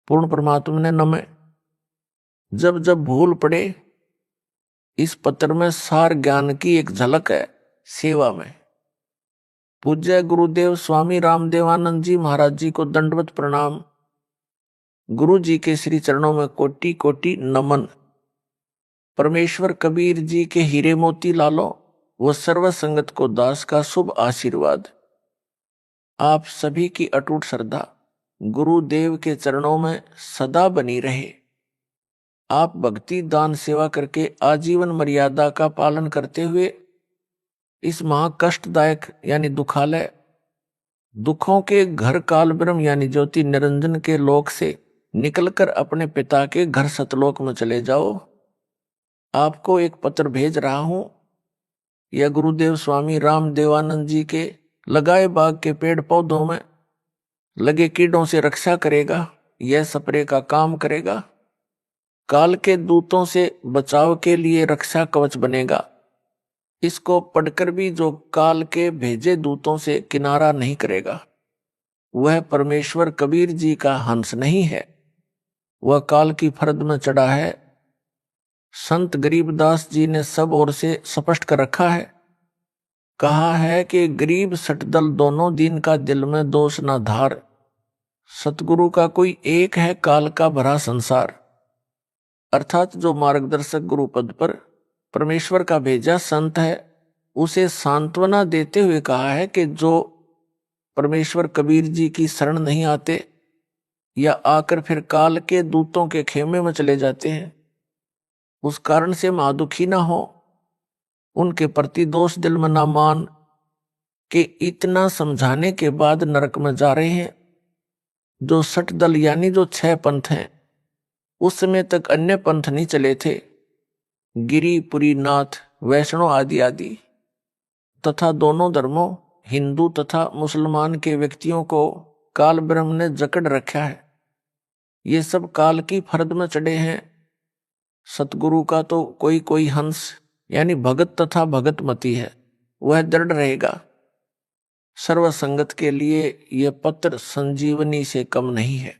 पूर्ण परमात्मा ने नमः। जब जब भूल पड़े, इस पत्र में सार ज्ञान की एक झलक है सेवा में। पूज्य गुरुदेव स्वामी रामदेवानंद जी महाराज जी को दंडवत प्रणाम। गुरु जी के श्री चरणों में कोटि कोटि नमन। परमेश्वर कबीर जी के हीरे मोती लालो व सर्व संगत को दास का शुभ आशीर्वाद। आप सभी की अटूट श्रद्धा गुरुदेव के चरणों में सदा बनी रहे। आप भक्ति दान सेवा करके आजीवन मर्यादा का पालन करते हुए इस महाकष्टदायक यानी दुखालय दुखों के घर काल ब्रह्म यानी ज्योति निरंजन के लोक से निकलकर अपने पिता के घर सतलोक में चले जाओ। आपको एक पत्र भेज रहा हूं। यह गुरुदेव स्वामी रामदेवानंद जी के लगाए बाग के पेड़ पौधों में लगे कीड़ों से रक्षा करेगा। यह स्प्रे का काम करेगा। काल के दूतों से बचाव के लिए रक्षा कवच बनेगा। इसको पढ़कर भी जो काल के भेजे दूतों से किनारा नहीं करेगा, वह परमेश्वर कबीर जी का हंस नहीं है, वह काल की फरद में चढ़ा है। संत गरीबदास जी ने सब ओर से स्पष्ट कर रखा है। कहा है कि गरीब सटदल दोनों दिन का दिल में दोष ना धार। सतगुरु का कोई एक है काल का भरा संसार। अर्थात जो मार्गदर्शक गुरु पद पर परमेश्वर का भेजा संत है, उसे सांत्वना देते हुए कहा है कि जो परमेश्वर कबीर जी की शरण नहीं आते या आकर फिर काल के दूतों के खेमे में चले जाते हैं, उस कारण से महादुखी ना हो, उनके प्रति दोष दिल में ना मान कि इतना समझाने के बाद नरक में जा रहे हैं। जो 60 दल यानी जो 6 पंथ हैं, उस समय तक अन्य पंथ नहीं चले थे। गिरी पुरी नाथ वैष्णव आदि आदि तथा दोनों धर्मों हिंदू तथा मुसलमान के व्यक्तियों को काल ब्रह्म ने जकड़ रखा है। ये सब काल की फरद में चढ़े हैं। सतगुरु का तो कोई कोई हंस यानी भगत तथा भगतमती है, वह दृढ़ रहेगा। सर्व संगत के लिए यह पत्र संजीवनी से कम नहीं है।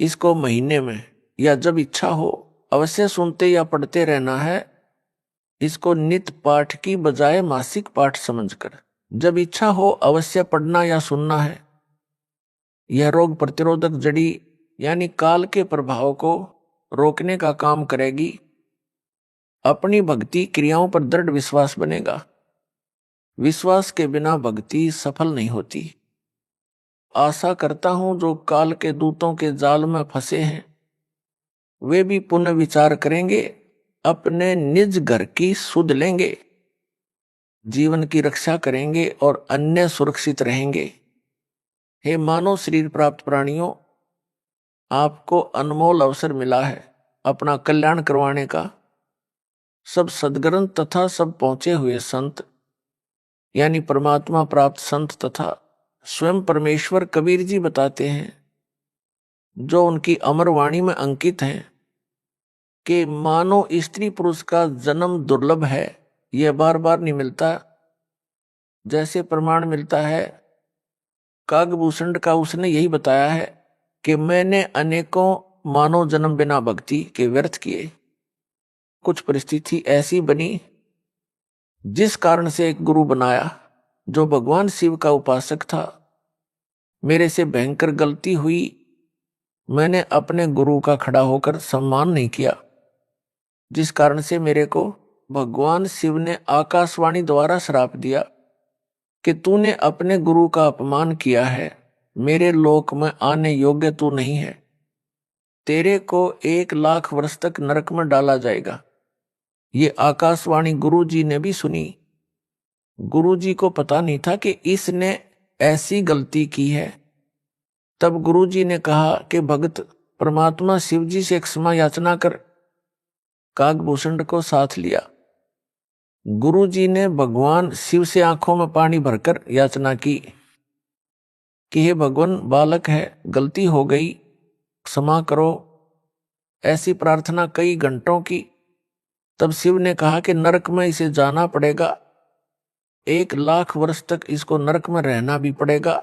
इसको महीने में या जब इच्छा हो अवश्य सुनते या पढ़ते रहना है। इसको नित्य पाठ की बजाय मासिक पाठ समझकर जब इच्छा हो अवश्य पढ़ना या सुनना है। यह रोग प्रतिरोधक जड़ी यानी काल के प्रभाव को रोकने का काम करेगी। अपनी भक्ति क्रियाओं पर दृढ़ विश्वास बनेगा। विश्वास के बिना भक्ति सफल नहीं होती। आशा करता हूं जो काल के दूतों के जाल में फंसे हैं, वे भी पुनः विचार करेंगे, अपने निज घर की सुध लेंगे, जीवन की रक्षा करेंगे और अन्य सुरक्षित रहेंगे। हे मानव शरीर प्राप्त प्राणियों, आपको अनमोल अवसर मिला है अपना कल्याण करवाने का। सब सद्ग्रंथ तथा सब पहुंचे हुए संत यानी परमात्मा प्राप्त संत तथा स्वयं परमेश्वर कबीर जी बताते हैं, जो उनकी अमर वाणी में अंकित हैं कि मानो स्त्री पुरुष का जन्म दुर्लभ है, यह बार बार नहीं मिलता। जैसे प्रमाण मिलता है कागभूषण का, उसने यही बताया है कि मैंने अनेकों मानव जन्म बिना भक्ति के व्यर्थ किए। कुछ परिस्थिति ऐसी बनी जिस कारण से एक गुरु बनाया जो भगवान शिव का उपासक था। मेरे से भयंकर गलती हुई, मैंने अपने गुरु का खड़ा होकर सम्मान नहीं किया, जिस कारण से मेरे को भगवान शिव ने आकाशवाणी द्वारा श्राप दिया कि तूने अपने गुरु का अपमान किया है, मेरे लोक में आने योग्य तू नहीं है, तेरे को 1,00,000 वर्ष तक नरक में डाला जाएगा। ये आकाशवाणी गुरु जी ने भी सुनी। गुरु जी को पता नहीं था कि इसने ऐसी गलती की है। तब गुरु जी ने कहा कि भगत परमात्मा शिव जी से क्षमा याचना कर। कागभूषण को साथ लिया। गुरु जी ने भगवान शिव से आंखों में पानी भरकर याचना की कि हे भगवान, बालक है, गलती हो गई, क्षमा करो। ऐसी प्रार्थना कई घंटों की। तब शिव ने कहा कि नरक में इसे जाना पड़ेगा, 1,00,000 वर्ष तक इसको नरक में रहना भी पड़ेगा।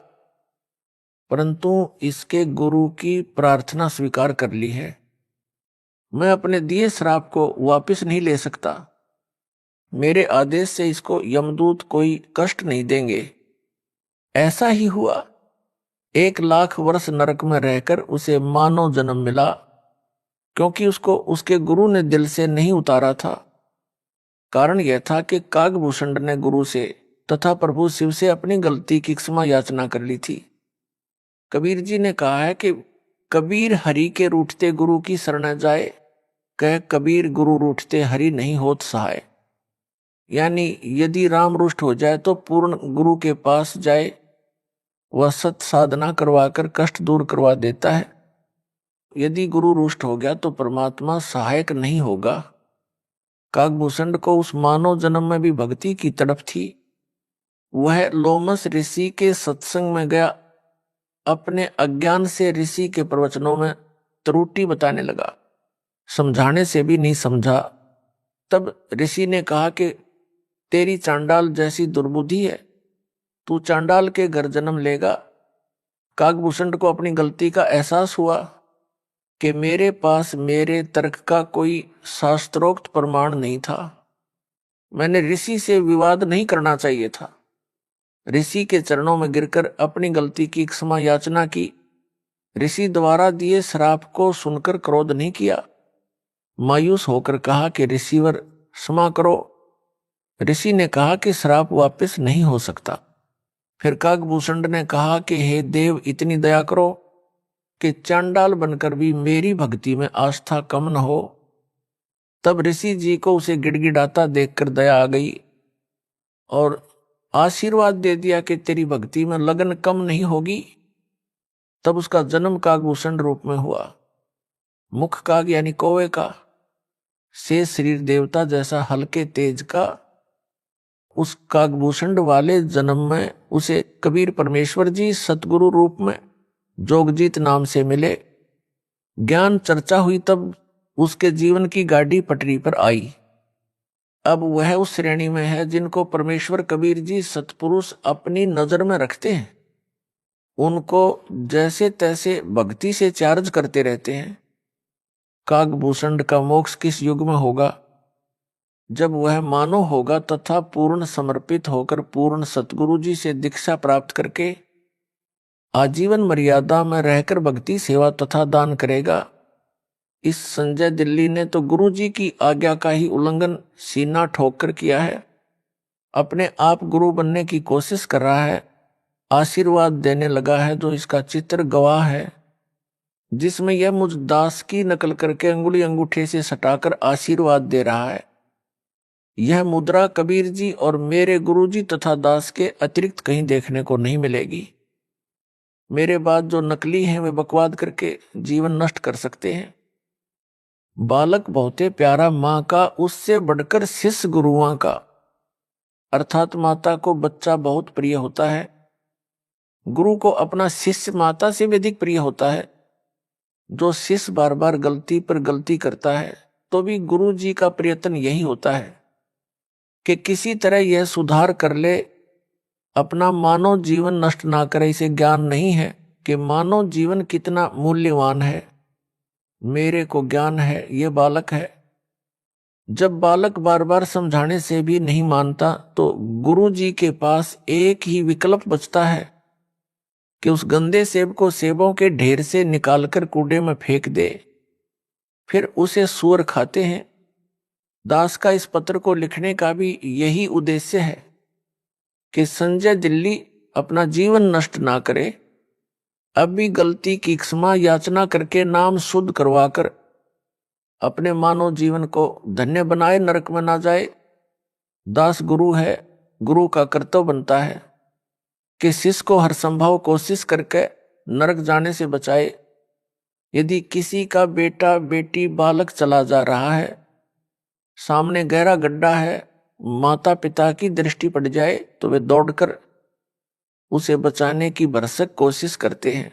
परंतु इसके गुरु की प्रार्थना स्वीकार कर ली है। मैं अपने दिए श्राप को वापस नहीं ले सकता। मेरे आदेश से इसको यमदूत कोई कष्ट नहीं देंगे। ऐसा ही हुआ। 1 लाख वर्ष नरक में रहकर उसे मानव जन्म मिला, क्योंकि उसको उसके गुरु ने दिल से नहीं उतारा था। कारण यह था कि कागभूषण ने गुरु से तथा प्रभु शिव से अपनी गलती की क्षमा याचना कर ली थी। कबीर जी ने कहा है कि कबीर हरि के रूठते गुरु की शरण जाए, कह कबीर गुरु रूठते हरि नहीं होत सहाय। यानी यदि राम रुष्ट हो जाए तो पूर्ण गुरु के पास जाए, वह सत साधना करवाकर कष्ट दूर करवा देता है। यदि गुरु रुष्ट हो गया तो परमात्मा सहायक नहीं होगा। कागभूषण को उस मानव जन्म में भी भक्ति की तड़प थी। वह लोमस ऋषि के सत्संग में गया, अपने अज्ञान से ऋषि के प्रवचनों में त्रुटि बताने लगा, समझाने से भी नहीं समझा। तब ऋषि ने कहा कि तेरी चांडाल जैसी दुर्बुद्धि है, तू चांडाल के घर जन्म लेगा। कागभूषण को अपनी गलती का एहसास हुआ कि मेरे पास मेरे तर्क का कोई शास्त्रोक्त प्रमाण नहीं था। मैंने ऋषि से विवाद नहीं करना चाहिए था। ऋषि के चरणों में गिरकर अपनी गलती की क्षमा याचना की। ऋषि द्वारा दिए श्राप को सुनकर क्रोध नहीं किया, मायूस होकर कहा कि ऋषिवर क्षमा करो। ऋषि ने कहा कि श्राप वापस नहीं हो सकता। फिर कागभूषण ने कहा कि हे देव, इतनी दया करो कि चांडाल बनकर भी मेरी भक्ति में आस्था कम न हो। तब ऋषि जी को उसे गिड़गिड़ाता देखकर दया आ गई और आशीर्वाद दे दिया कि तेरी भक्ति में लगन कम नहीं होगी। तब उसका जन्म कागभूषण रूप में हुआ। मुख काग यानी कौवे का, से शरीर देवता जैसा हल्के तेज का। उस कागभूषण वाले जन्म में उसे कबीर परमेश्वर जी सतगुरु रूप में जोगजीत नाम से मिले। ज्ञान चर्चा हुई तब उसके जीवन की गाड़ी पटरी पर आई। अब वह उस श्रेणी में है जिनको परमेश्वर कबीर जी सतपुरुष अपनी नजर में रखते हैं। उनको जैसे तैसे भक्ति से चार्ज करते रहते हैं। कागभूषण का मोक्ष किस युग में होगा? जब वह मानव होगा तथा पूर्ण समर्पित होकर पूर्ण सतगुरु जी से दीक्षा प्राप्त करके आजीवन मर्यादा में रहकर भक्ति सेवा तथा दान करेगा। इस संजय दिल्ली ने तो गुरु जी की आज्ञा का ही उल्लंघन सीना ठोक कर किया है। अपने आप गुरु बनने की कोशिश कर रहा है, आशीर्वाद देने लगा है जो इसका चित्र गवाह है, जिसमें यह मुझ दास की नकल करके अंगुली अंगूठे से सटाकर आशीर्वाद दे रहा है। यह मुद्रा कबीर जी और मेरे गुरु जी तथा दास के अतिरिक्त कहीं देखने को नहीं मिलेगी। मेरे बाद जो नकली हैं वे बकवाद करके जीवन नष्ट कर सकते हैं। बालक बहुते प्यारा माँ का, उससे बढ़कर शिष्य गुरुओं का, अर्थात माता को बच्चा बहुत प्रिय होता है। गुरु को अपना शिष्य माता से भी अधिक प्रिय होता है। जो शिष्य बार बार गलती पर गलती करता है तो भी गुरु जी का प्रयत्न यही होता है कि किसी तरह यह सुधार कर ले, अपना मानव जीवन नष्ट ना करे। इसे ज्ञान नहीं है कि मानव जीवन कितना मूल्यवान है। मेरे को ज्ञान है, ये बालक है। जब बालक बार बार समझाने से भी नहीं मानता तो गुरु जी के पास एक ही विकल्प बचता है कि उस गंदे सेब को सेबों के ढेर से निकालकर कूड़े में फेंक दे। फिर उसे सूअर खाते हैं। दास का इस पत्र को लिखने का भी यही उद्देश्य है कि संजय दिल्ली अपना जीवन नष्ट ना करे, अब भी गलती की क्षमा याचना करके नाम शुद्ध करवाकर अपने मानव जीवन को धन्य बनाए, नरक में ना जाए। दास गुरु है, गुरु का कर्तव्य बनता है कि शिष्य को हर संभव कोशिश करके नरक जाने से बचाए। यदि किसी का बेटा बेटी बालक चला जा रहा है, सामने गहरा गड्ढा है, माता पिता की दृष्टि पड़ जाए तो वे दौड़कर उसे बचाने की भरसक कोशिश करते हैं।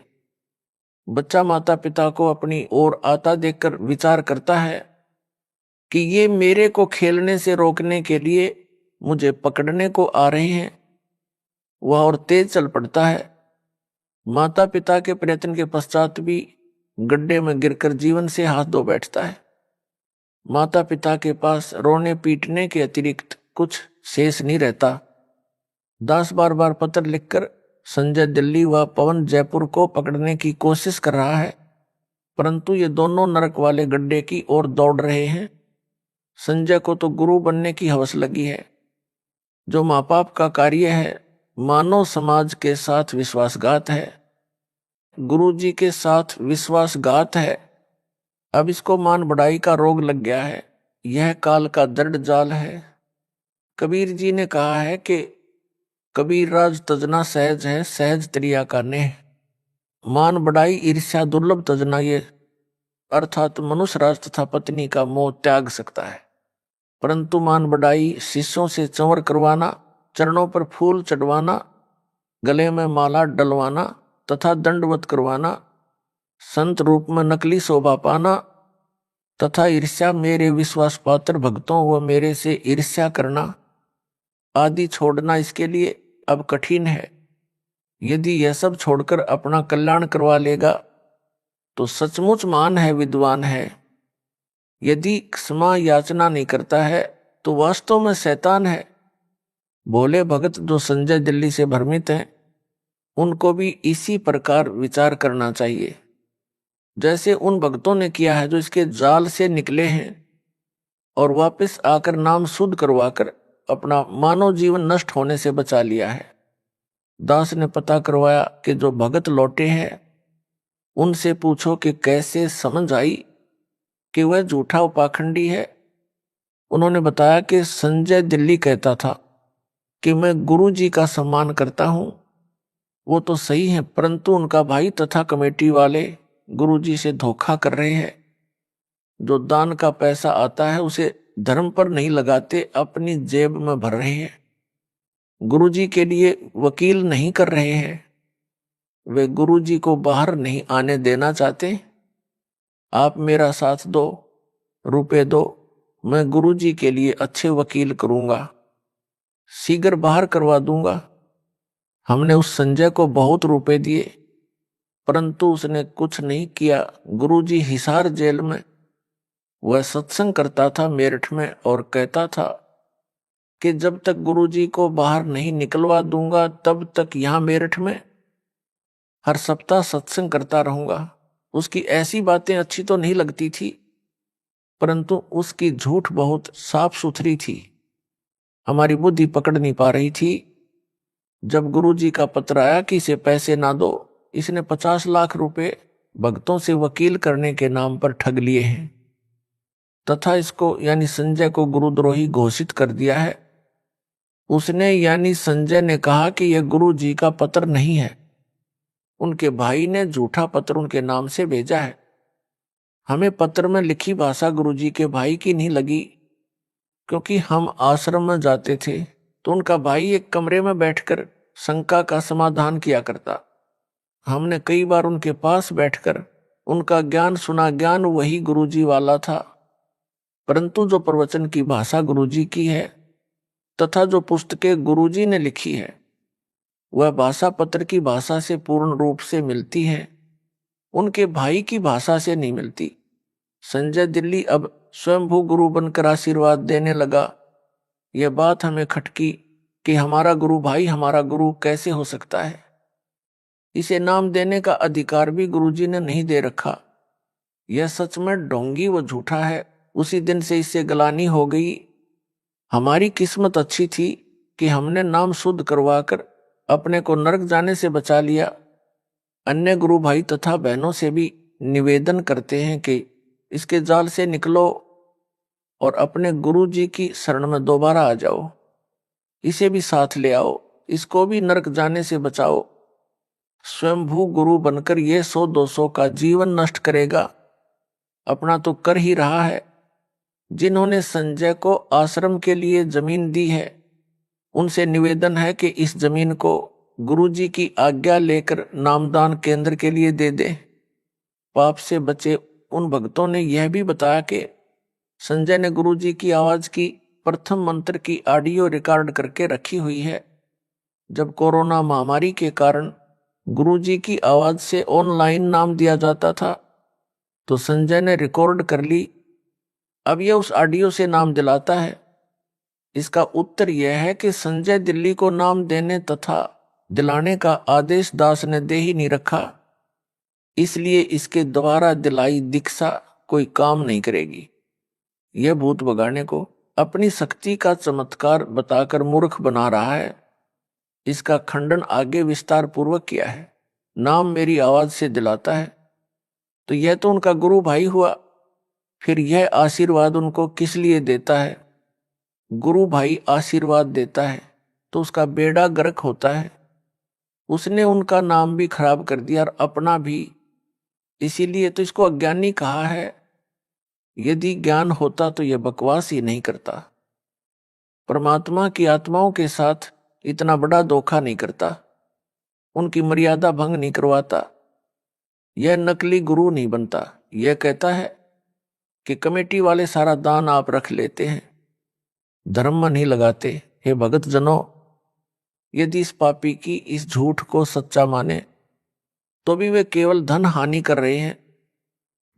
बच्चा माता पिता को अपनी ओर आता देखकर विचार करता है कि ये मेरे को खेलने से रोकने के लिए मुझे पकड़ने को आ रहे हैं। वह और तेज चल पड़ता है। माता पिता के प्रयत्न के पश्चात भी गड्ढे में गिरकर जीवन से हाथ धो बैठता है। माता पिता के पास रोने पीटने के अतिरिक्त कुछ शेष नहीं रहता। दास बार बार पत्र लिखकर संजय दिल्ली व पवन जयपुर को पकड़ने की कोशिश कर रहा है, परंतु ये दोनों नरक वाले गड्ढे की ओर दौड़ रहे हैं। संजय को तो गुरु बनने की हवस लगी है। जो माँ बाप का कार्य है मानव समाज के साथ विश्वासघात है, गुरु जी के साथ विश्वासघात है। अब इसको मान बढ़ाई का रोग लग गया है। यह काल का दृढ़ जाल है। कबीर जी ने कहा है कि कबीर राज तजना सहज है, सहज त्रिया का नेह। मान बढ़ाई ईर्ष्या दुर्लभ तजना, ये अर्थात मनुष्य राज तथा पत्नी का मोह त्याग सकता है, परंतु मान बढ़ाई शिष्यों से चंवर करवाना, चरणों पर फूल चढ़वाना, गले में माला डलवाना तथा दंडवत करवाना, संत रूप में नकली शोभा पाना तथा ईर्ष्या मेरे विश्वास पात्र भक्तों व मेरे से ईर्ष्या करना आदि छोड़ना इसके लिए अब कठिन है। यदि यह सब छोड़कर अपना कल्याण करवा लेगा तो सचमुच महान है, विद्वान है। यदि क्षमा याचना नहीं करता है तो वास्तव में शैतान है। भोले भगत जो संजय दिल्ली से भ्रमित हैं, उनको भी इसी प्रकार विचार करना चाहिए जैसे उन भक्तों ने किया है जो इसके जाल से निकले हैं और वापस आकर नाम शुद्ध करवाकर अपना मानव जीवन नष्ट होने से बचा लिया है। दास ने पता करवाया कि जो भगत लौटे हैं उनसे पूछो कि कैसे समझ आई कि वह झूठा उपाखंडी है। उन्होंने बताया कि संजय दिल्ली कहता था कि मैं गुरु जी का सम्मान करता हूं। वो तो सही है, परंतु उनका भाई तथा कमेटी वाले गुरु जी से धोखा कर रहे हैं। जो दान का पैसा आता है उसे धर्म पर नहीं लगाते, अपनी जेब में भर रहे हैं। गुरु जी के लिए वकील नहीं कर रहे हैं। वे गुरु जी को बाहर नहीं आने देना चाहते। आप मेरा साथ दो, रुपए दो, मैं गुरु जी के लिए अच्छे वकील करूंगा, शीघ्र बाहर करवा दूंगा। हमने उस संजय को बहुत रुपए दिए, परंतु उसने कुछ नहीं किया। गुरुजी हिसार जेल में वह सत्संग करता था मेरठ में और कहता था कि जब तक गुरुजी को बाहर नहीं निकलवा दूंगा तब तक यहां मेरठ में हर सप्ताह सत्संग करता रहूंगा। उसकी ऐसी बातें अच्छी तो नहीं लगती थी, परंतु उसकी झूठ बहुत साफ सुथरी थी। हमारी बुद्धि पकड़ नहीं पा रही थी। जब गुरुजी का पत्र आया कि इसे पैसे ना दो, इसने 50 लाख रुपए भक्तों से वकील करने के नाम पर ठग लिए हैं तथा इसको यानी संजय को गुरुद्रोही घोषित कर दिया है। उसने यानी संजय ने कहा कि यह गुरु जी का पत्र नहीं है, उनके भाई ने झूठा पत्र उनके नाम से भेजा है। हमें पत्र में लिखी भाषा गुरु जी के भाई की नहीं लगी, क्योंकि हम आश्रम में जाते थे तो उनका भाई एक कमरे में बैठकर शंका का समाधान किया करता। हमने कई बार उनके पास बैठकर उनका ज्ञान सुना। ज्ञान वही गुरुजी वाला था, परंतु जो प्रवचन की भाषा गुरुजी की है तथा जो पुस्तकें गुरुजी ने लिखी है वह भाषा पत्र की भाषा से पूर्ण रूप से मिलती है, उनके भाई की भाषा से नहीं मिलती। संजय दिल्ली अब स्वयंभू गुरु बनकर आशीर्वाद देने लगा। यह बात हमें खटकी कि हमारा गुरु भाई हमारा गुरु कैसे हो सकता है। इसे नाम देने का अधिकार भी गुरुजी ने नहीं दे रखा। यह सच में ढोंगी व झूठा है। उसी दिन से इससे गलानी हो गई। हमारी किस्मत अच्छी थी कि हमने नाम शुद्ध करवाकर अपने को नरक जाने से बचा लिया। अन्य गुरु भाई तथा बहनों से भी निवेदन करते हैं कि इसके जाल से निकलो और अपने गुरु जी की शरण में दोबारा आ जाओ। इसे भी साथ ले आओ, इसको भी नरक जाने से बचाओ। स्वयंभू गुरु बनकर ये 100-200 का जीवन नष्ट करेगा, अपना तो कर ही रहा है। जिन्होंने संजय को आश्रम के लिए जमीन दी है उनसे निवेदन है कि इस जमीन को गुरुजी की आज्ञा लेकर नामदान केंद्र के लिए दे दे। पाप से बचे उन भक्तों ने यह भी बताया कि संजय ने गुरुजी की आवाज की प्रथम मंत्र की ऑडियो रिकॉर्ड करके रखी हुई है। जब कोरोना महामारी के कारण गुरुजी की आवाज से ऑनलाइन नाम दिया जाता था, तो संजय ने रिकॉर्ड कर ली। अब यह उस ऑडियो से नाम दिलाता है। इसका उत्तर यह है कि संजय दिल्ली को नाम देने तथा दिलाने का आदेश दास ने दे ही नहीं रखा, इसलिए इसके द्वारा दिलाई दीक्षा कोई काम नहीं करेगी। यह भूत भगाने को अपनी शक्ति का चमत्कार बताकर मूर्ख बना रहा है। इसका खंडन आगे विस्तार पूर्वक किया है। नाम मेरी आवाज से दिलाता है, तो यह तो उनका गुरु भाई हुआ, फिर यह आशीर्वाद उनको किस लिए देता है? गुरु भाई आशीर्वाद देता है तो उसका बेड़ा गर्क होता है। उसने उनका नाम भी खराब कर दिया और अपना भी, इसीलिए तो इसको अज्ञानी कहा है। यदि ज्ञान होता तो यह बकवास ही नहीं करता। परमात्मा की आत्माओं के साथ इतना बड़ा धोखा नहीं करता, उनकी मर्यादा भंग नहीं करवाता। यह नकली गुरु नहीं बनता। यह कहता है कि कमेटी वाले सारा दान आप रख लेते हैं, धर्म में नहीं लगाते। हे भगत जनों, यदि इस पापी की इस झूठ को सच्चा माने तो भी वे केवल धन हानि कर रहे हैं।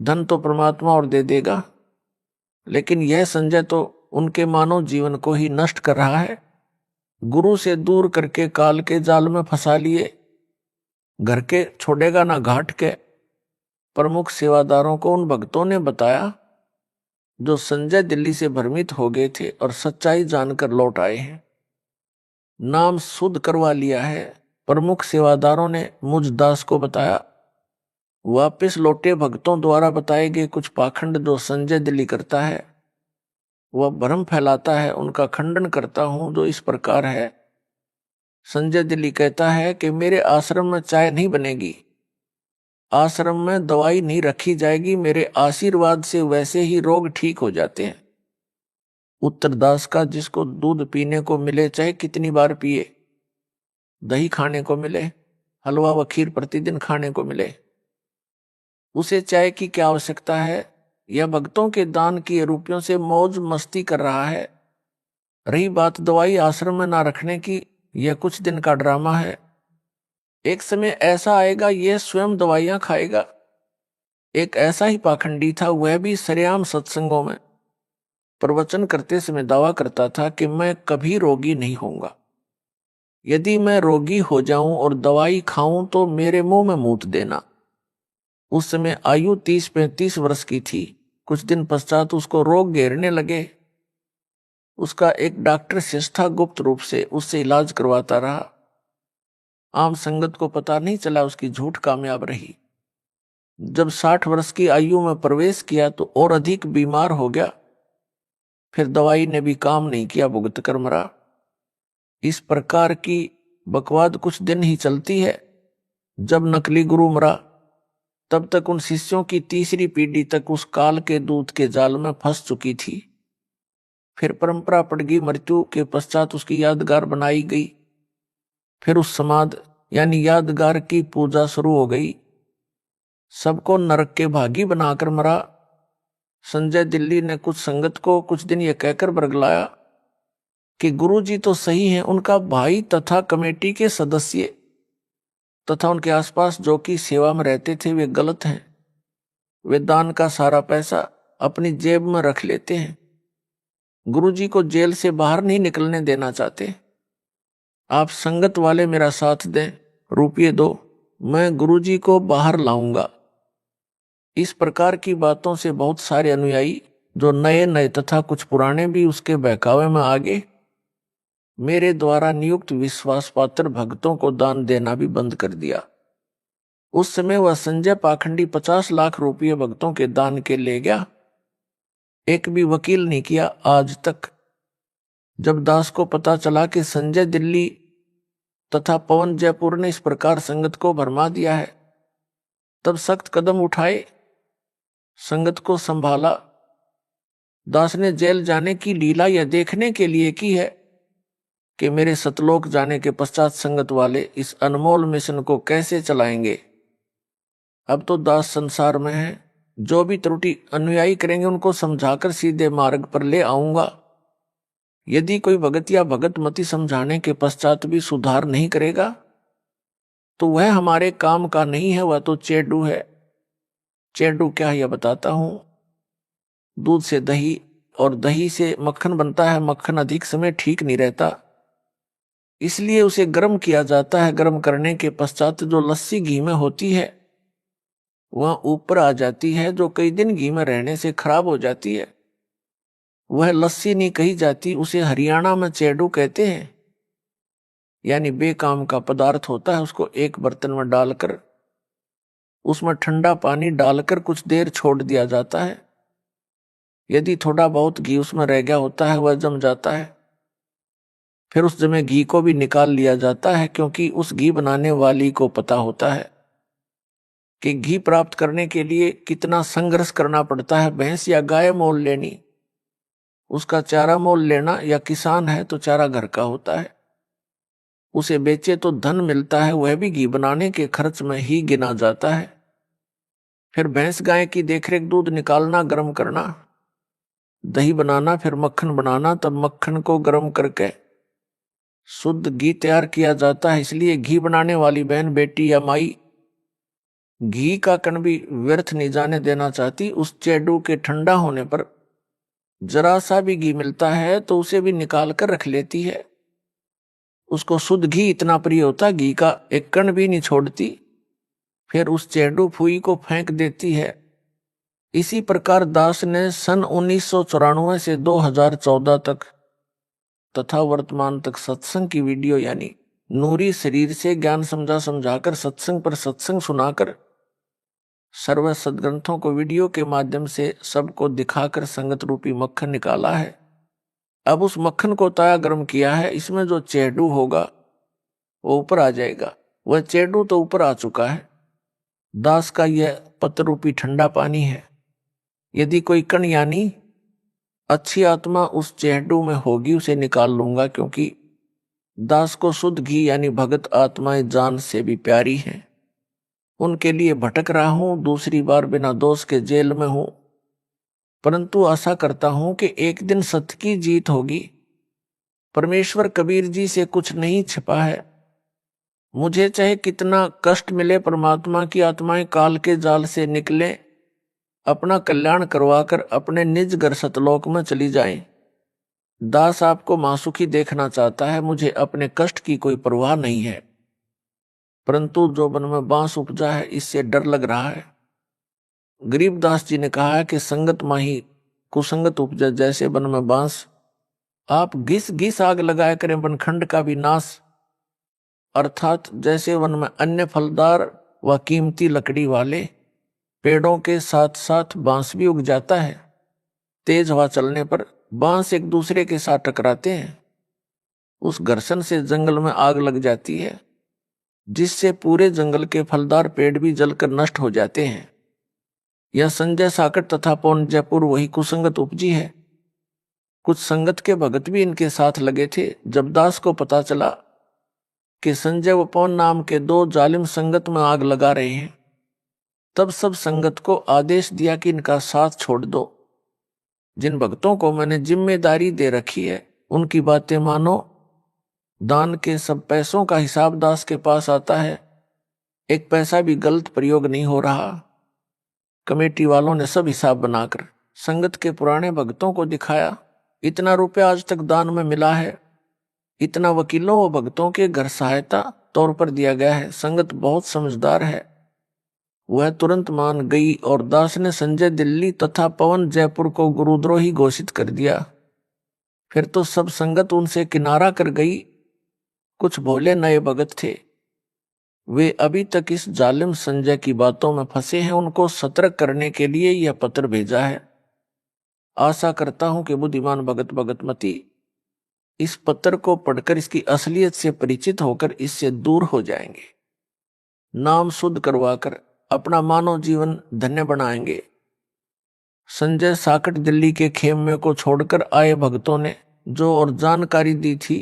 धन तो परमात्मा और दे देगा, लेकिन यह संजय तो उनके मानव जीवन को ही नष्ट कर रहा है। गुरु से दूर करके काल के जाल में फंसा लिए, घर के छोड़ेगा ना घाट के। प्रमुख सेवादारों को उन भक्तों ने बताया जो संजय दिल्ली से भ्रमित हो गए थे और सच्चाई जानकर लौट आए हैं। नाम शुद्ध करवा लिया है। प्रमुख सेवादारों ने मुझ दास को बताया। वापस लौटे भक्तों द्वारा बताए गए कुछ पाखंड जो संजय दिल्ली करता है, वह भ्रम फैलाता है, उनका खंडन करता हूं, जो इस प्रकार है। संजय दिल्ली कहता है कि मेरे आश्रम में चाय नहीं बनेगी, आश्रम में दवाई नहीं रखी जाएगी, मेरे आशीर्वाद से वैसे ही रोग ठीक हो जाते हैं। उत्तरदास का जिसको दूध पीने को मिले चाहे कितनी बार पिए, दही खाने को मिले, हलवा व खीर प्रतिदिन खाने को मिले, उसे चाय की क्या आवश्यकता है? यह भक्तों के दान किए रुपयों से मौज मस्ती कर रहा है। रही बात दवाई आश्रम में ना रखने की, यह कुछ दिन का ड्रामा है। एक समय ऐसा आएगा यह स्वयं दवाइयां खाएगा। एक ऐसा ही पाखंडी था, वह भी सरेआम सत्संगों में प्रवचन करते समय दावा करता था कि मैं कभी रोगी नहीं होऊंगा। यदि मैं रोगी हो जाऊं और दवाई खाऊं तो मेरे मुंह में मूत देना। उस समय आयु 30-35 वर्ष की थी। कुछ दिन पश्चात उसको रोग घेरने लगे। उसका एक डॉक्टर शिष्टा गुप्त रूप से उससे इलाज करवाता रहा। आम संगत को पता नहीं चला, उसकी झूठ कामयाब रही। जब 60 वर्ष की आयु में प्रवेश किया तो और अधिक बीमार हो गया। फिर दवाई ने भी काम नहीं किया, भुगत कर मरा। इस प्रकार की बकवाद कुछ दिन ही चलती है। जब नकली गुरु मरा तब तक उन शिष्यों की तीसरी पीढ़ी तक उस काल के दूत के जाल में फंस चुकी थी। फिर परंपरा पड़ गई, मृत्यु के पश्चात उसकी यादगार बनाई गई। फिर उस समाध यानी यादगार की पूजा शुरू हो गई। सबको नरक के भागी बनाकर मरा। संजय दिल्ली ने कुछ संगत को कुछ दिन यह कहकर बरगलाया कि गुरुजी तो सही हैं, उनका भाई तथा कमेटी के सदस्य तथा उनके आसपास जो कि सेवा में रहते थे वे गलत हैं। वे दान का सारा पैसा अपनी जेब में रख लेते हैं। गुरुजी को जेल से बाहर नहीं निकलने देना चाहते। आप संगत वाले मेरा साथ दें, रुपये दो, मैं गुरुजी को बाहर लाऊंगा। इस प्रकार की बातों से बहुत सारे अनुयायी जो नए नए तथा कुछ पुराने भी उसके बहकावे में आ गए। मेरे द्वारा नियुक्त विश्वास पात्र भक्तों को दान देना भी बंद कर दिया। उस समय वह संजय पाखंडी 50 लाख रुपये भक्तों के दान के ले गया। एक भी वकील नहीं किया आज तक। जब दास को पता चला कि संजय दिल्ली तथा पवन जयपुर ने इस प्रकार संगत को भरमा दिया है, तब सख्त कदम उठाए, संगत को संभाला। दास ने जेल जाने की लीला यह देखने के लिए की है कि मेरे सतलोक जाने के पश्चात संगत वाले इस अनमोल मिशन को कैसे चलाएंगे। अब तो दास संसार में है, जो भी त्रुटि अनुयायी करेंगे उनको समझाकर सीधे मार्ग पर ले आऊंगा। यदि कोई भगत या भगत मति समझाने के पश्चात भी सुधार नहीं करेगा तो वह हमारे काम का नहीं है, वह तो चेडू है। चेडू क्या है यह बताता हूं। दूध से दही और दही से मक्खन बनता है। मक्खन अधिक समय ठीक नहीं रहता, इसलिए उसे गर्म किया जाता है। गर्म करने के पश्चात जो लस्सी घी में होती है वह ऊपर आ जाती है, जो कई दिन घी में रहने से खराब हो जाती है। वह लस्सी नहीं कही जाती, उसे हरियाणा में चेडू कहते हैं। यानी बेकाम का पदार्थ होता है। उसको एक बर्तन में डालकर उसमें ठंडा पानी डालकर कुछ देर छोड़ दिया जाता है। यदि थोड़ा बहुत घी उसमें रह गया होता है वह जम जाता है। फिर उस जमे घी को भी निकाल लिया जाता है, क्योंकि उस घी बनाने वाली को पता होता है कि घी प्राप्त करने के लिए कितना संघर्ष करना पड़ता है। भैंस या गाय मोल लेनी, उसका चारा मोल लेना, या किसान है तो चारा घर का होता है, उसे बेचे तो धन मिलता है, वह भी घी बनाने के खर्च में ही गिना जाता है। फिर भैंस गाय की देखरेख, दूध निकालना, गर्म करना, दही बनाना, फिर मक्खन बनाना, तब मक्खन को गर्म करके शुद्ध घी तैयार किया जाता है। इसलिए घी बनाने वाली बहन, बेटी या माई घी का कण भी व्यर्थ नहीं जाने देना चाहती। उस चेडू के ठंडा होने पर जरा सा भी घी मिलता है तो उसे भी निकाल कर रख लेती है। उसको शुद्ध घी इतना प्रिय होता, घी का एक कण भी नहीं छोड़ती। फिर उस चेडू फुई को फेंक देती है। इसी प्रकार दास ने सन 1994 से 2014 तक तथा वर्तमान तक सत्संग की वीडियो, यानी नूरी शरीर से ज्ञान समझाकर सत्संग पर सत्संग सुनाकर सर्व सदग्रंथों को वीडियो के माध्यम से सबको दिखाकर संगत रूपी मक्खन निकाला है। अब उस मक्खन को ताया गर्म किया है। इसमें जो चेडू होगा वो ऊपर आ जाएगा। वह चेडू तो ऊपर आ चुका है। दास का यह पत्र रूपी ठंडा पानी है। यदि कोई कण यानी अच्छी आत्मा उस चेडू में होगी उसे निकाल लूंगा, क्योंकि दास को शुद्ध घी यानी भगत आत्माएं जान से भी प्यारी हैं। उनके लिए भटक रहा हूं, दूसरी बार बिना दोष के जेल में हूं, परंतु आशा करता हूं कि एक दिन सत्य की जीत होगी। परमेश्वर कबीर जी से कुछ नहीं छिपा है। मुझे चाहे कितना कष्ट मिले, परमात्मा की आत्माएं काल के जाल से निकले, अपना कल्याण करवाकर अपने निज घर सतलोक में चली जाएं। दास आपको मासुखी देखना चाहता है, मुझे अपने कष्ट की कोई परवाह नहीं है, परंतु जो मन में बांस उपजा है इससे डर लग रहा है। गरीबदास जी ने कहा है कि संगत माही कुसंगत उपजा, जैसे वन में बांस। आप घिस घिस आग लगाया करें वनखंड का भी नाश, अर्थात जैसे वन में अन्य फलदार व कीमती लकड़ी वाले पेड़ों के साथ साथ बांस भी उग जाता है। तेज हवा चलने पर बांस एक दूसरे के साथ टकराते हैं, उस घर्षण से जंगल में आग लग जाती है, जिससे पूरे जंगल के फलदार पेड़ भी जलकर नष्ट हो जाते हैं। यह संजय साकट तथा पौन जयपुर वही कुसंगत उपजी है। कुछ संगत के भगत भी इनके साथ लगे थे। जब दास को पता चला कि संजय व पौन नाम के दो जालिम संगत में आग लगा रहे हैं, तब सब संगत को आदेश दिया कि इनका साथ छोड़ दो। जिन भक्तों को मैंने जिम्मेदारी दे रखी है उनकी बातें मानो। दान के सब पैसों का हिसाब दास के पास आता है, एक पैसा भी गलत प्रयोग नहीं हो रहा। कमेटी वालों ने सब हिसाब बनाकर संगत के पुराने भक्तों को दिखाया। इतना रुपया आज तक दान में मिला है, इतना वकीलों व भक्तों के घर सहायता तौर पर दिया गया है। संगत बहुत समझदार है, वह तुरंत मान गई और दास ने संजय दिल्ली तथा पवन जयपुर को गुरुद्रोही घोषित कर दिया। फिर तो सब संगत उनसे किनारा कर गई। कुछ भोले नए भगत थे, वे अभी तक इस जालिम संजय की बातों में फंसे हैं। उनको सतर्क करने के लिए यह पत्र भेजा है। आशा करता हूं कि बुद्धिमान भगत भगतमती इस पत्र को पढ़कर इसकी असलियत से परिचित होकर इससे दूर हो जाएंगे, नाम शुद्ध करवाकर अपना मानव जीवन धन्य बनाएंगे। संजय साकट दिल्ली के खेमे को छोड़कर आए भक्तों ने जो और जानकारी दी थी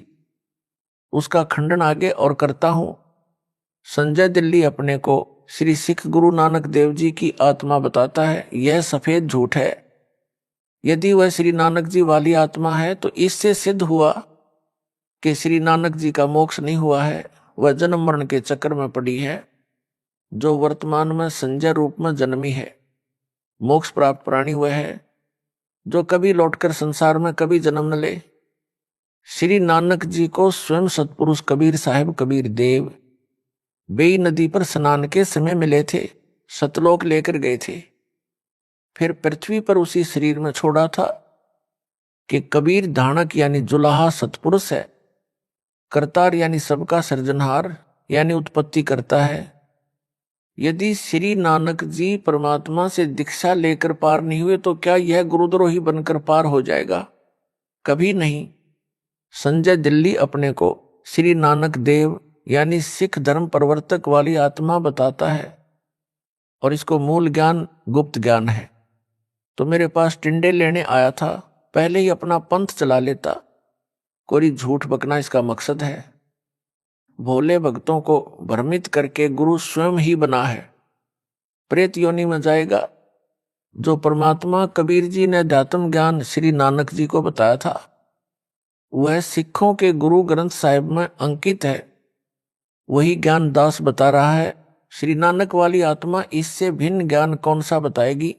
उसका खंडन आगे और करता हूं। संजय दिल्ली अपने को श्री सिख गुरु नानक देव जी की आत्मा बताता है, यह सफेद झूठ है। यदि वह श्री नानक जी वाली आत्मा है तो इससे सिद्ध हुआ कि श्री नानक जी का मोक्ष नहीं हुआ है। वह जन्म मरण के चक्कर में पड़ी है, जो वर्तमान में संजय रूप में जन्मी है। मोक्ष प्राप्त प्राणी वह है जो कभी लौटकर संसार में कभी जन्म न ले। श्री नानक जी को स्वयं सतपुरुष कबीर साहिब कबीर देव बेई नदी पर स्नान के समय मिले थे, सतलोक लेकर गए थे, फिर पृथ्वी पर उसी शरीर में छोड़ा था कि कबीर धाणक यानी जुलाहा सतपुरुष है, करतार यानी सबका सृजनहार यानी उत्पत्ति करता है। यदि श्री नानक जी परमात्मा से दीक्षा लेकर पार नहीं हुए तो क्या यह गुरुद्रोही बनकर पार हो जाएगा? कभी नहीं। संजय दिल्ली अपने को श्री नानक देव यानी सिख धर्म प्रवर्तक वाली आत्मा बताता है और इसको मूल ज्ञान गुप्त ज्ञान है। तो मेरे पास टिंडे लेने आया था, पहले ही अपना पंथ चला लेता। कोई झूठ बकना इसका मकसद है। भोले भक्तों को भ्रमित करके गुरु स्वयं ही बना है। प्रेत योनि में जाएगा। जो परमात्मा कबीर जी ने अध्यात्म ज्ञान श्री नानक जी को बताया था वह सिखों के गुरु ग्रंथ साहिब में अंकित है। वही ज्ञान दास बता रहा है। श्री नानक वाली आत्मा इससे भिन्न ज्ञान कौन सा बताएगी?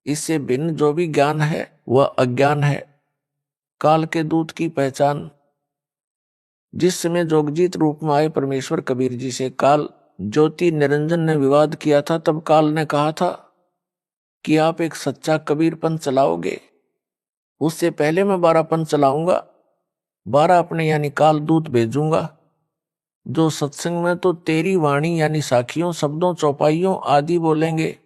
इससे भिन्न जो भी ज्ञान है वह अज्ञान है। काल के दूत की पहचान। जिस समय जोगजीत रूप में आए परमेश्वर कबीर जी से काल ज्योति निरंजन ने विवाद किया था, तब काल ने कहा था कि आप एक सच्चा कबीर पंथ चलाओगे, उससे पहले मैं 12 पंथ चलाऊंगा, 12 अपने यानी काल दूत भेजूंगा, जो सत्संग में तो तेरी वाणी यानी साखियों शब्दों चौपाइयों आदि बोलेंगे,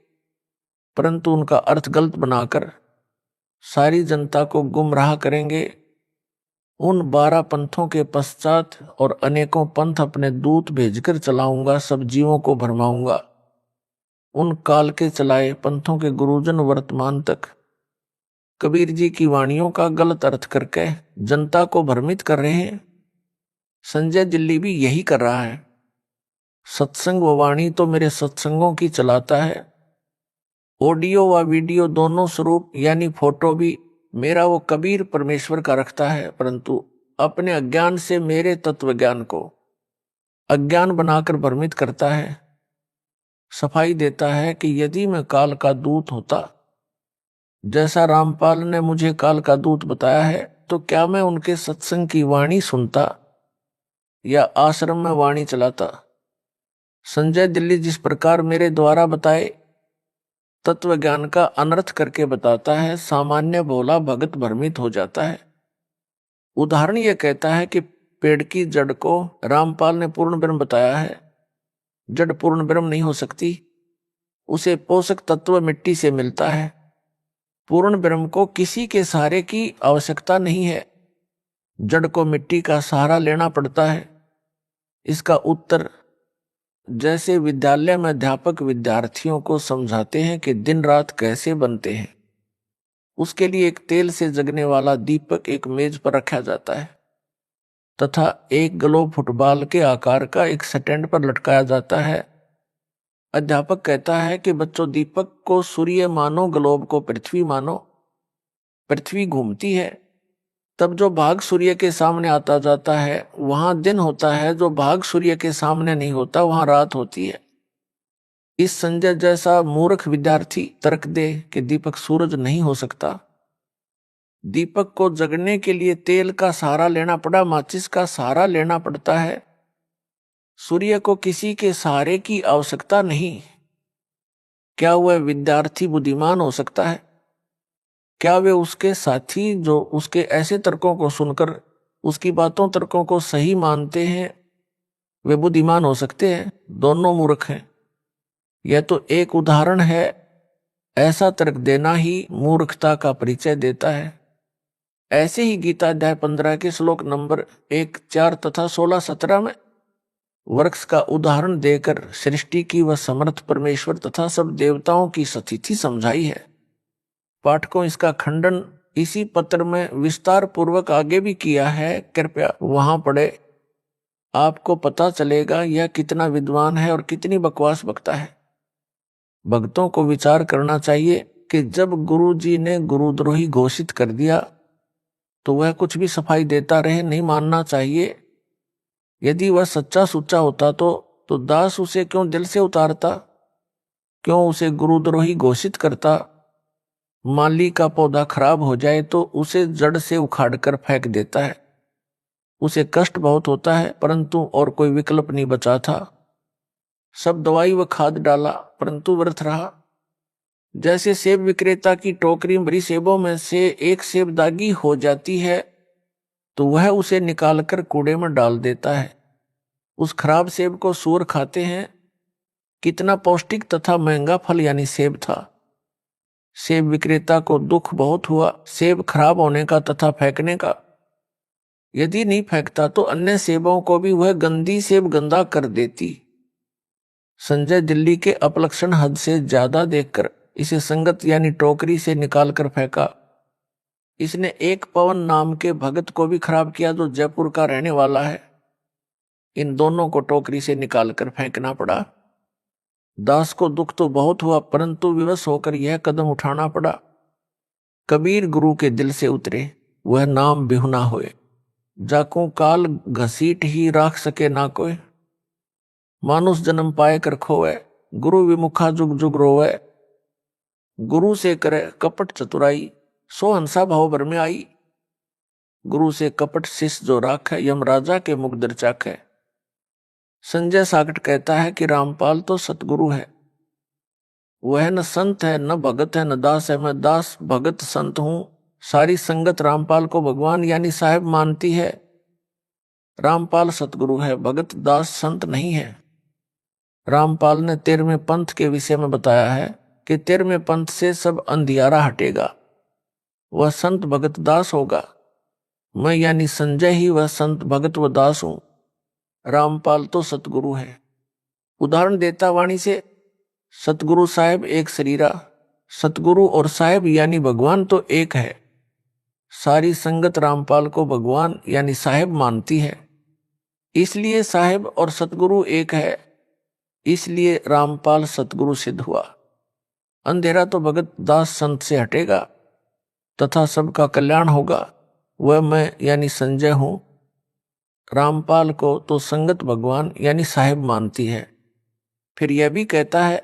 परंतु उनका अर्थ गलत बनाकर सारी जनता को गुमराह करेंगे। उन 12 पंथों के पश्चात और अनेकों पंथ अपने दूत भेजकर चलाऊंगा, सब जीवों को भरमाऊंगा। उन काल के चलाए पंथों के गुरुजन वर्तमान तक कबीर जी की वाणियों का गलत अर्थ करके जनता को भ्रमित कर रहे हैं। संजय दिल्ली भी यही कर रहा है। सत्संग व वाणी तो मेरे सत्संगों की चलाता है, ऑडियो व वीडियो दोनों स्वरूप यानी फोटो भी मेरा वो कबीर परमेश्वर का रखता है, परंतु अपने अज्ञान से मेरे तत्व ज्ञान को अज्ञान बनाकर भ्रमित करता है। सफाई देता है कि यदि मैं काल का दूत होता, जैसा रामपाल ने मुझे काल का दूत बताया है, तो क्या मैं उनके सत्संग की वाणी सुनता या आश्रम में वाणी चलाता? संजय दिल्ली जिस प्रकार मेरे द्वारा बताए तत्व ज्ञान का अनर्थ करके बताता है, सामान्य भोला भगत भ्रमित हो जाता है। उदाहरण यह कहता है कि पेड़ की जड़ को रामपाल ने पूर्ण ब्रह्म बताया है। जड़ पूर्ण ब्रह्म नहीं हो सकती, उसे पोषक तत्व मिट्टी से मिलता है। पूर्ण ब्रह्म को किसी के सहारे की आवश्यकता नहीं है, जड़ को मिट्टी का सहारा लेना पड़ता है। इसका उत्तर जैसे विद्यालय में अध्यापक विद्यार्थियों को समझाते हैं कि दिन रात कैसे बनते हैं, उसके लिए एक तेल से जगने वाला दीपक एक मेज पर रखा जाता है तथा एक ग्लोब फुटबॉल के आकार का एक स्टैंड पर लटकाया जाता है। अध्यापक कहता है कि बच्चों, दीपक को सूर्य मानो, ग्लोब को पृथ्वी मानो। पृथ्वी घूमती है, तब जो भाग सूर्य के सामने आता जाता है वहां दिन होता है, जो भाग सूर्य के सामने नहीं होता वहां रात होती है। इस संजय जैसा मूर्ख विद्यार्थी तर्क दे कि दीपक सूरज नहीं हो सकता। दीपक को जगने के लिए तेल का सहारा लेना पड़ा, माचिस का सहारा लेना पड़ता है। सूर्य को किसी के सहारे की आवश्यकता नहीं। क्या वह विद्यार्थी बुद्धिमान हो सकता है? क्या वे उसके साथी जो उसके ऐसे तर्कों को सुनकर उसकी बातों तर्कों को सही मानते हैं, वे बुद्धिमान हो सकते हैं? दोनों मूर्ख हैं। यह तो एक उदाहरण है। ऐसा तर्क देना ही मूर्खता का परिचय देता है। ऐसे ही गीता अध्याय 15 के श्लोक नंबर 1, 4 तथा 16, 17 में वृक्ष का उदाहरण देकर सृष्टि की वह समर्थ परमेश्वर तथा सब देवताओं की स्थिति समझाई है। पाठकों, इसका खंडन इसी पत्र में विस्तार पूर्वक आगे भी किया है, कृपया वहां पढ़े। आपको पता चलेगा यह कितना विद्वान है और कितनी बकवास बकता है। भक्तों को विचार करना चाहिए कि जब गुरु जी ने गुरुद्रोही घोषित कर दिया तो वह कुछ भी सफाई देता रहे, नहीं मानना चाहिए। यदि वह सच्चा सुच्चा होता तो दास उसे क्यों दिल से उतारता, क्यों उसे गुरुद्रोही घोषित करता। माली का पौधा खराब हो जाए तो उसे जड़ से उखाड़कर फेंक देता है। उसे कष्ट बहुत होता है, परंतु और कोई विकल्प नहीं बचा था। सब दवाई व खाद डाला, परंतु व्यर्थ रहा। जैसे सेब विक्रेता की टोकरी भरी सेबों में से एक सेब दागी हो जाती है तो वह उसे निकालकर कूड़े में डाल देता है। उस खराब सेब को सूअर खाते हैं। कितना पौष्टिक तथा महंगा फल यानी सेब था। सेब विक्रेता को दुख बहुत हुआ सेब खराब होने का तथा फेंकने का। यदि नहीं फेंकता तो अन्य सेबों को भी वह गंदी सेब गंदा कर देती। संजय दिल्ली के अपलक्षण हद से ज्यादा देखकर इसे संगत यानी टोकरी से निकालकर फेंका। इसने एक पवन नाम के भगत को भी खराब किया जो जयपुर का रहने वाला है। इन दोनों को टोकरी से निकालकर फेंकना पड़ा। दास को दुख तो बहुत हुआ, परंतु विवश होकर यह कदम उठाना पड़ा। कबीर गुरु के दिल से उतरे, वह नाम बिहुना होए। जाको काल घसीट ही राख सके ना कोई। मानुष जन्म पाए कर खोए, गुरु विमुखा जुग जुग रोवे। गुरु से करे कपट चतुराई, सो हंसा भाव भर में आई। गुरु से कपट शिष्य जो राख है, यमराजा के मुख दर चाख है। संजय साकट कहता है कि रामपाल तो सतगुरु है। वह न संत है, न भगत है, न दास है। मैं दास भगत संत हूं। सारी संगत रामपाल को भगवान यानी साहेब मानती है। रामपाल सतगुरु है, भगत दास संत नहीं है। रामपाल ने 13वें पंथ के विषय में बताया है कि 13वें पंथ से सब अंधियारा हटेगा, वह संत भगत दास होगा। मैं यानी संजय ही वह संत भगत व दास हूं। रामपाल तो सतगुरु है। उदाहरण देता वाणी से, सतगुरु साहेब एक शरीरा। सतगुरु और साहेब यानी भगवान तो एक है। सारी संगत रामपाल को भगवान यानी साहेब मानती है, इसलिए साहेब और सतगुरु एक है। इसलिए रामपाल सतगुरु सिद्ध हुआ। अंधेरा तो भगत दास संत से हटेगा तथा सबका कल्याण होगा। वह मैं यानी संजय हूं। रामपाल को तो संगत भगवान यानी साहेब मानती है। फिर यह भी कहता है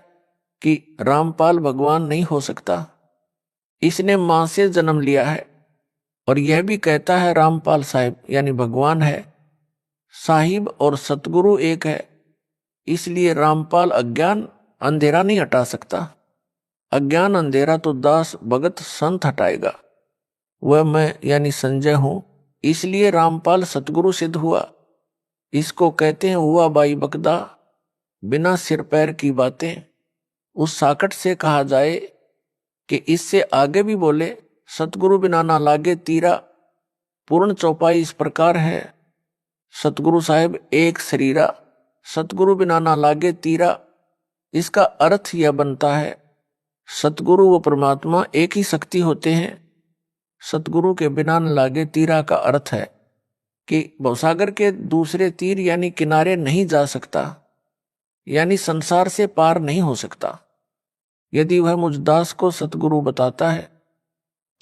कि रामपाल भगवान नहीं हो सकता, इसने मां से जन्म लिया है। और यह भी कहता है रामपाल साहिब यानी भगवान है। साहिब और सतगुरु एक है, इसलिए रामपाल अज्ञान अंधेरा नहीं हटा सकता। अज्ञान अंधेरा तो दास भगत संत हटाएगा। वह मैं यानी संजय हूं, इसलिए रामपाल सतगुरु सिद्ध हुआ। इसको कहते हैं हुआ बाई बकदा, बिना सिर पैर की बातें। उस साकट से कहा जाए कि इससे आगे भी बोले, सतगुरु बिना ना लागे तीरा। पूर्ण चौपाई इस प्रकार है, सतगुरु साहिब एक शरीरा, सतगुरु बिना ना लागे तीरा। इसका अर्थ यह बनता है, सतगुरु व परमात्मा एक ही शक्ति होते हैं। सतगुरु के बिना न लागे तीरा का अर्थ है कि भवसागर के दूसरे तीर यानी किनारे नहीं जा सकता, यानी संसार से पार नहीं हो सकता। यदि वह मुझ दास को सतगुरु बताता है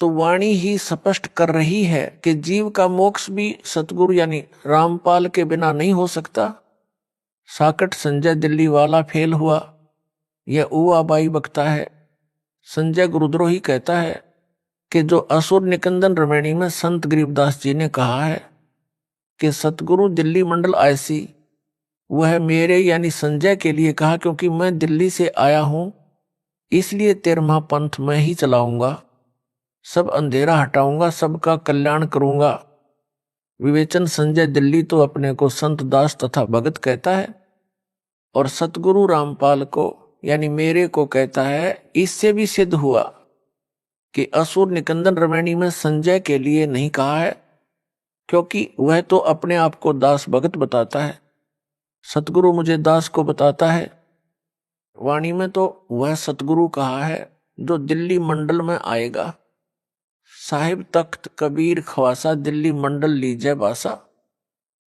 तो वाणी ही स्पष्ट कर रही है कि जीव का मोक्ष भी सतगुरु यानी रामपाल के बिना नहीं हो सकता। साकट संजय दिल्ली वाला फेल हुआ, यह ऊआबाई बकता है। संजय गुरुद्रोही कहता है कि जो असुर निकंदन रमणी में संत गरीबदास जी ने कहा है कि सतगुरु दिल्ली मंडल ऐसी, वह मेरे यानी संजय के लिए कहा, क्योंकि मैं दिल्ली से आया हूं, इसलिए 13वां पंथ मैं ही चलाऊंगा। सब अंधेरा हटाऊंगा, सबका कल्याण करूंगा। विवेचन संजय दिल्ली तो अपने को संत दास तथा भगत कहता है और सतगुरु रामपाल को यानी मेरे को कहता है। इससे भी सिद्ध हुआ कि असुर निकंदन रमणी में संजय के लिए नहीं कहा है, क्योंकि वह तो अपने आप को दास भगत बताता है। सतगुरु मुझे दास को बताता है। वाणी में तो वह सतगुरु कहा है जो दिल्ली मंडल में आएगा। साहिब तख्त कबीर खवासा, दिल्ली मंडल लीजय बासा।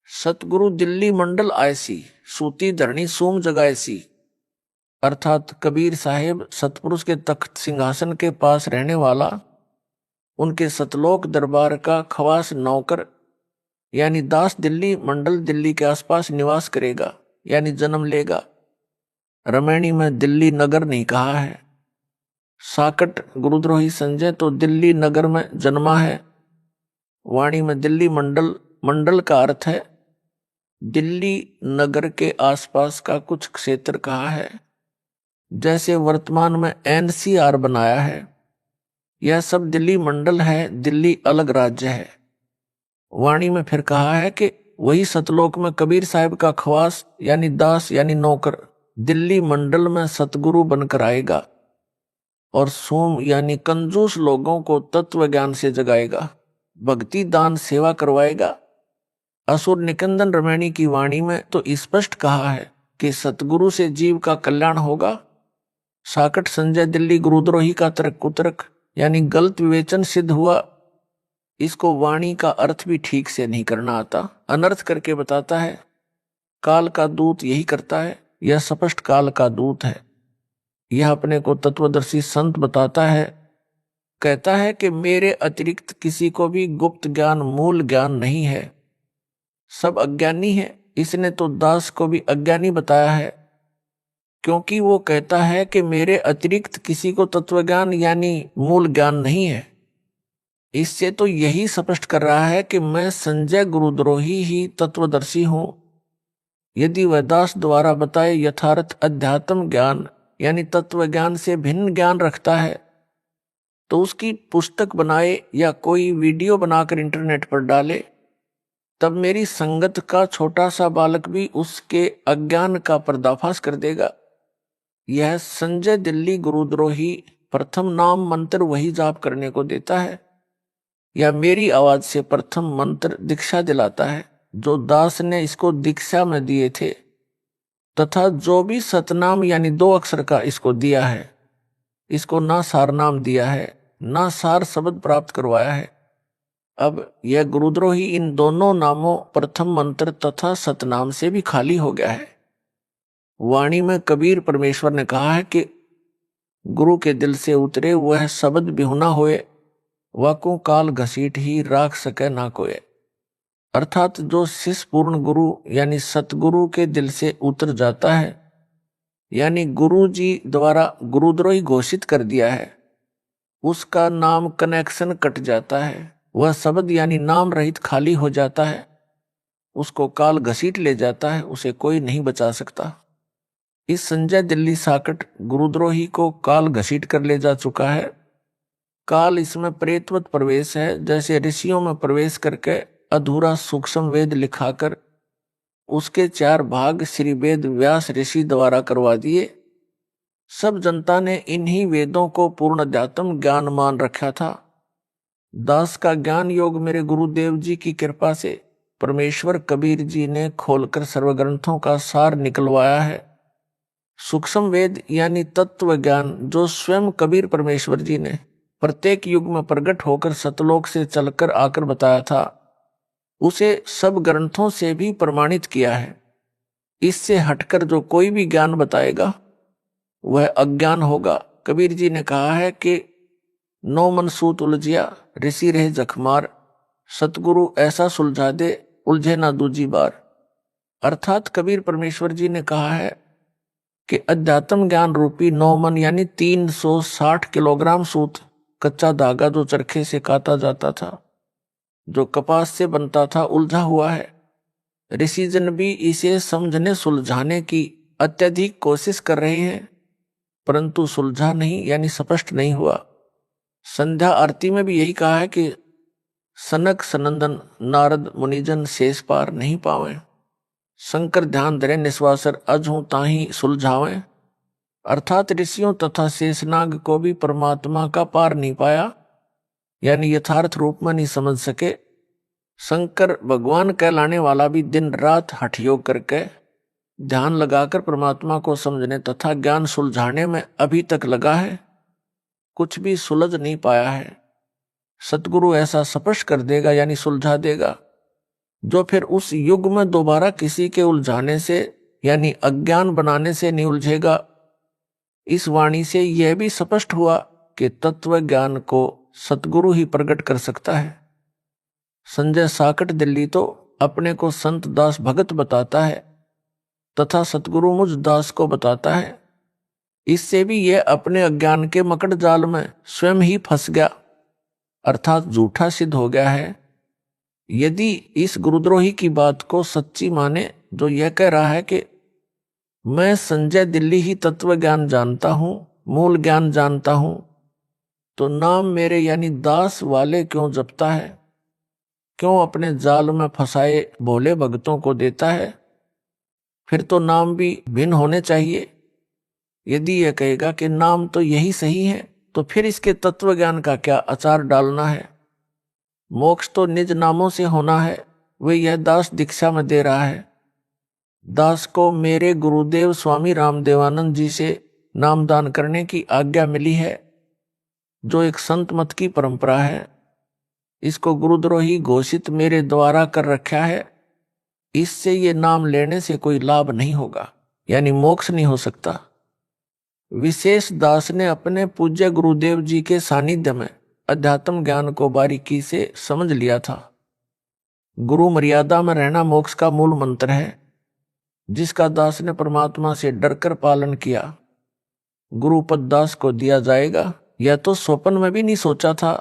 सतगुरु दिल्ली मंडल ऐसी, सूती धरणी सूम जगाएसी। अर्थात कबीर साहिब सतपुरुष के तख्त सिंहासन के पास रहने वाला, उनके सतलोक दरबार का खवास नौकर यानी दास दिल्ली मंडल दिल्ली के आसपास निवास करेगा यानी जन्म लेगा। रमैणी में दिल्ली नगर नहीं कहा है। साकट गुरुद्रोही संजय तो दिल्ली नगर में जन्मा है। वाणी में दिल्ली मंडल, मंडल का अर्थ है दिल्ली नगर के आसपास का कुछ क्षेत्र कहा है। जैसे वर्तमान में एनसीआर बनाया है, यह सब दिल्ली मंडल है, दिल्ली अलग राज्य है। वाणी में फिर कहा है कि वही सतलोक में कबीर साहब का खवास यानी दास यानी नौकर दिल्ली मंडल में सतगुरु बनकर आएगा और सोम यानी कंजूस लोगों को तत्व ज्ञान से जगाएगा, भक्ति दान सेवा करवाएगा। असुर निकंदन रमैणी की वाणी में तो स्पष्ट कहा है कि सतगुरु से जीव का कल्याण होगा। साकट संजय दिल्ली गुरुद्रोही का तर्क कुतर्क यानी गलत विवेचन सिद्ध हुआ। इसको वाणी का अर्थ भी ठीक से नहीं करना आता, अनर्थ करके बताता है। काल का दूत यही करता है, यह स्पष्ट काल का दूत है। यह अपने को तत्वदर्शी संत बताता है, कहता है कि मेरे अतिरिक्त किसी को भी गुप्त ज्ञान मूल ज्ञान नहीं है, सब अज्ञानी है। इसने तो दास को भी अज्ञानी बताया है, क्योंकि वो कहता है कि मेरे अतिरिक्त किसी को तत्वज्ञान यानी मूल ज्ञान नहीं है। इससे तो यही स्पष्ट कर रहा है कि मैं संजय गुरुद्रोही ही तत्वदर्शी हूं। यदि वह दास द्वारा बताए यथार्थ अध्यात्म ज्ञान यानी तत्व ज्ञान से भिन्न ज्ञान रखता है तो उसकी पुस्तक बनाए या कोई वीडियो बनाकर इंटरनेट पर डाले, तब मेरी संगत का छोटा सा बालक भी उसके अज्ञान का पर्दाफाश कर देगा। यह संजय दिल्ली गुरुद्रोही प्रथम नाम मंत्र वही जाप करने को देता है या मेरी आवाज से प्रथम मंत्र दीक्षा दिलाता है जो दास ने इसको दीक्षा में दिए थे, तथा जो भी सतनाम यानी 2 अक्षर का इसको दिया है, इसको ना सार नाम दिया है ना सार शब्द प्राप्त करवाया है। अब यह गुरुद्रोही इन दोनों नामों प्रथम मंत्र तथा सतनाम से भी खाली हो गया है। वाणी में कबीर परमेश्वर ने कहा है कि गुरु के दिल से उतरे वह शब्द बिहुना होए, वाकू काल घसीट ही राख सके ना कोय। अर्थात जो शिष्य पूर्ण गुरु यानी सतगुरु के दिल से उतर जाता है यानी गुरु जी द्वारा गुरुद्रोही घोषित कर दिया है, उसका नाम कनेक्शन कट जाता है, वह शब्द यानी नाम रहित खाली हो जाता है, उसको काल घसीट ले जाता है, उसे कोई नहीं बचा सकता। इस संजय दिल्ली साकट गुरुद्रोही को काल घसीट कर ले जा चुका है। काल इसमें प्रेतवत प्रवेश है, जैसे ऋषियों में प्रवेश करके अधूरा सूक्ष्म वेद लिखाकर उसके 4 भाग श्री वेद व्यास ऋषि द्वारा करवा दिए। सब जनता ने इन्हीं वेदों को पूर्ण अध्यात्म ज्ञान मान रखा था। दास का ज्ञान योग मेरे गुरुदेव जी की कृपा से परमेश्वर कबीर जी ने खोलकर सर्वग्रंथों का सार निकलवाया है। सूक्ष्म वेद यानी तत्व ज्ञान जो स्वयं कबीर परमेश्वर जी ने प्रत्येक युग में प्रकट होकर सतलोक से चलकर आकर बताया था, उसे सब ग्रंथों से भी प्रमाणित किया है। इससे हटकर जो कोई भी ज्ञान बताएगा वह अज्ञान होगा। कबीर जी ने कहा है कि 9 मन सूत उलझिया ऋषि रहे जखमार, सतगुरु ऐसा सुलझा दे उलझे ना दूजी बार। अर्थात कबीर परमेश्वर जी ने कहा है कि अध्यात्म ज्ञान रूपी 9 मन यानी 360 किलोग्राम सूत, कच्चा धागा जो चरखे से काता जाता था, जो कपास से बनता था, उलझा हुआ है। ऋषिजन भी इसे समझने सुलझाने की अत्यधिक कोशिश कर रहे हैं, परंतु सुलझा नहीं यानी स्पष्ट नहीं हुआ। संध्या आरती में भी यही कहा है कि सनक सनंदन नारद मुनिजन शेष पार नहीं पावे, शंकर ध्यान धरे निश्वासर अजहू ताही सुलझावें। अर्थात ऋषियों तथा शेषनाग को भी परमात्मा का पार नहीं पाया यानी यथार्थ रूप में नहीं समझ सके। शंकर भगवान कहलाने वाला भी दिन रात हठ योग करके ध्यान लगाकर परमात्मा को समझने तथा ज्ञान सुलझाने में अभी तक लगा है, कुछ भी सुलझ नहीं पाया है। सतगुरु ऐसा स्पष्ट कर देगा यानी सुलझा देगा, जो फिर उस युग में दोबारा किसी के उलझाने से यानी अज्ञान बनाने से नहीं उलझेगा। इस वाणी से यह भी स्पष्ट हुआ कि तत्व ज्ञान को सतगुरु ही प्रकट कर सकता है। संजय साकट दिल्ली तो अपने को संत दास भगत बताता है तथा सतगुरु मुझ दास को बताता है। इससे भी यह अपने अज्ञान के मकड़ जाल में स्वयं ही फंस गया, अर्थात झूठा सिद्ध हो गया है। यदि इस गुरुद्रोही की बात को सच्ची माने जो यह कह रहा है कि मैं संजय दिल्ली ही तत्व ज्ञान जानता हूं, मूल ज्ञान जानता हूं, तो नाम मेरे यानी दास वाले क्यों जपता है, क्यों अपने जाल में फंसाए भोले भक्तों को देता है? फिर तो नाम भी भिन्न होने चाहिए। यदि यह कहेगा कि नाम तो यही सही है, तो फिर इसके तत्व ज्ञान का क्या अचार डालना है? मोक्ष तो निज नामों से होना है, वे यह दास दीक्षा में दे रहा है। दास को मेरे गुरुदेव स्वामी रामदेवानंद जी से नामदान करने की आज्ञा मिली है, जो एक संत मत की परंपरा है। इसको गुरुद्रोही घोषित मेरे द्वारा कर रखा है। इससे ये नाम लेने से कोई लाभ नहीं होगा, यानी मोक्ष नहीं हो सकता। विशेष दास ने अपने पूज्य गुरुदेव जी के सानिध्य में अध्यात्म ज्ञान को बारीकी से समझ लिया था। गुरु मर्यादा में रहना मोक्ष का मूल मंत्र है, जिसका दास ने परमात्मा से डरकर पालन किया। गुरुपद दास को दिया जाएगा, यह तो स्वप्न में भी नहीं सोचा था,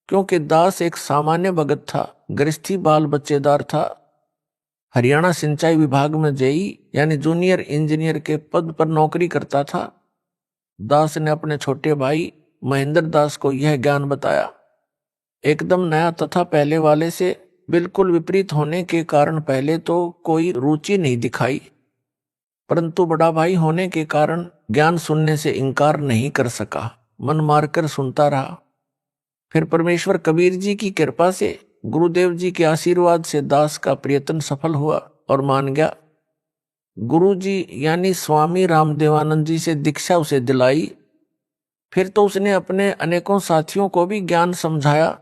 क्योंकि दास एक सामान्य भगत था, गृहस्थी बाल बच्चेदार था। हरियाणा सिंचाई विभाग में जेई यानी जूनियर इंजीनियर के पद पर नौकरी करता था। दास ने अपने छोटे भाई महेंद्र दास को यह ज्ञान बताया। एकदम नया तथा पहले वाले से बिल्कुल विपरीत होने के कारण पहले तो कोई रुचि नहीं दिखाई, परंतु बड़ा भाई होने के कारण ज्ञान सुनने से इनकार नहीं कर सका, मन मारकर सुनता रहा। फिर परमेश्वर कबीर जी की कृपा से, गुरुदेव जी के आशीर्वाद से दास का प्रयत्न सफल हुआ और मान गया। गुरु जी यानी स्वामी रामदेवानंद जी से दीक्षा उसे दिलाई। फिर तो उसने अपने अनेकों साथियों को भी ज्ञान समझाया,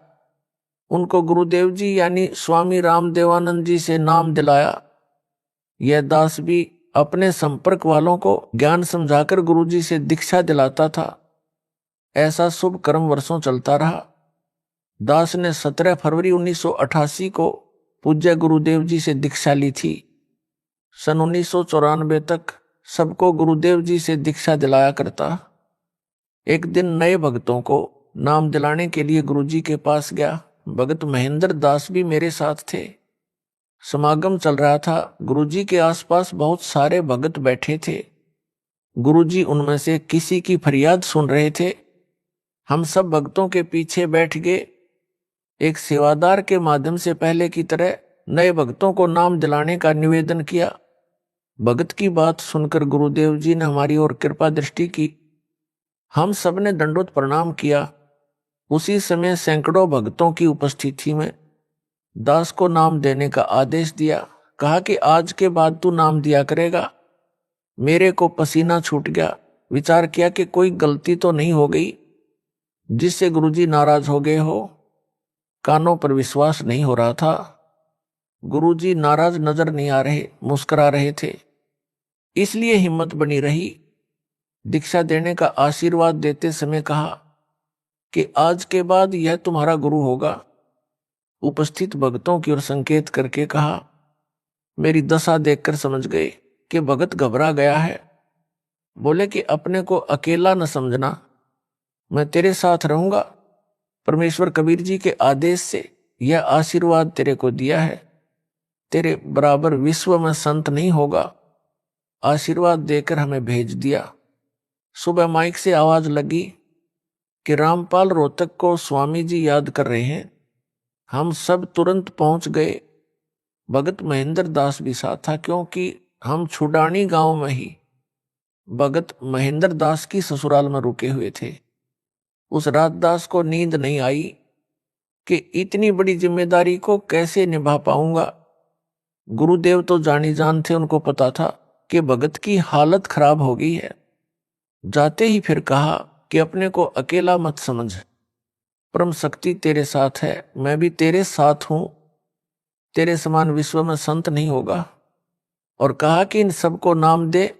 उनको गुरुदेव जी यानी स्वामी रामदेवानंद जी से नाम दिलाया। यह दास भी अपने संपर्क वालों को ज्ञान समझाकर गुरु जी से दीक्षा दिलाता था। ऐसा शुभ कर्म वर्षों चलता रहा। दास ने 17 फरवरी 1988 को पूज्य गुरुदेव जी से दीक्षा ली थी। सन 1994 तक सबको गुरुदेव जी से दीक्षा दिलाया करता। एक दिन नए भक्तों को नाम दिलाने के लिए गुरुजी के पास गया। भगत महेंद्र दास भी मेरे साथ थे। समागम चल रहा था। गुरुजी के आसपास बहुत सारे भगत बैठे थे। गुरुजी उनमें से किसी की फरियाद सुन रहे थे। हम सब भक्तों के पीछे बैठ गए। एक सेवादार के माध्यम से पहले की तरह नए भक्तों को नाम दिलाने का निवेदन किया। भगत की बात सुनकर गुरुदेव जी ने हमारी ओर कृपा दृष्टि की। हम सब ने दंडोत प्रणाम किया। उसी समय सैकड़ों भक्तों की उपस्थिति में दास को नाम देने का आदेश दिया। कहा कि आज के बाद तू नाम दिया करेगा। मेरे को पसीना छूट गया। विचार किया कि कोई गलती तो नहीं हो गई जिससे गुरुजी नाराज हो गए हो। कानों पर विश्वास नहीं हो रहा था। गुरुजी नाराज नजर नहीं आ रहे, मुस्कुरा रहे थे, इसलिए हिम्मत बनी रही। दीक्षा देने का आशीर्वाद देते समय कहा कि आज के बाद यह तुम्हारा गुरु होगा। उपस्थित भक्तों की ओर संकेत करके कहा। मेरी दशा देखकर समझ गए कि भगत घबरा गया है। बोले कि अपने को अकेला न समझना, मैं तेरे साथ रहूंगा। परमेश्वर कबीर जी के आदेश से यह आशीर्वाद तेरे को दिया है। तेरे बराबर विश्व में संत नहीं होगा। आशीर्वाद देकर हमें भेज दिया। सुबह माइक से आवाज लगी कि रामपाल रोहतक को स्वामी जी याद कर रहे हैं। हम सब तुरंत पहुंच गए। भगत महेंद्र दास भी साथ था, क्योंकि हम छुडानी गांव में ही भगत महेंद्र दास की ससुराल में रुके हुए थे। उस रात दास को नींद नहीं आई कि इतनी बड़ी जिम्मेदारी को कैसे निभा पाऊंगा। गुरुदेव तो जानी जान थे, उनको पता था कि भगत की हालत खराब हो गई है। जाते ही फिर कहा कि अपने को अकेला मत समझ, परम शक्ति तेरे साथ है, मैं भी तेरे साथ हूं। तेरे समान विश्व में संत नहीं होगा। और कहा कि इन सबको नाम दे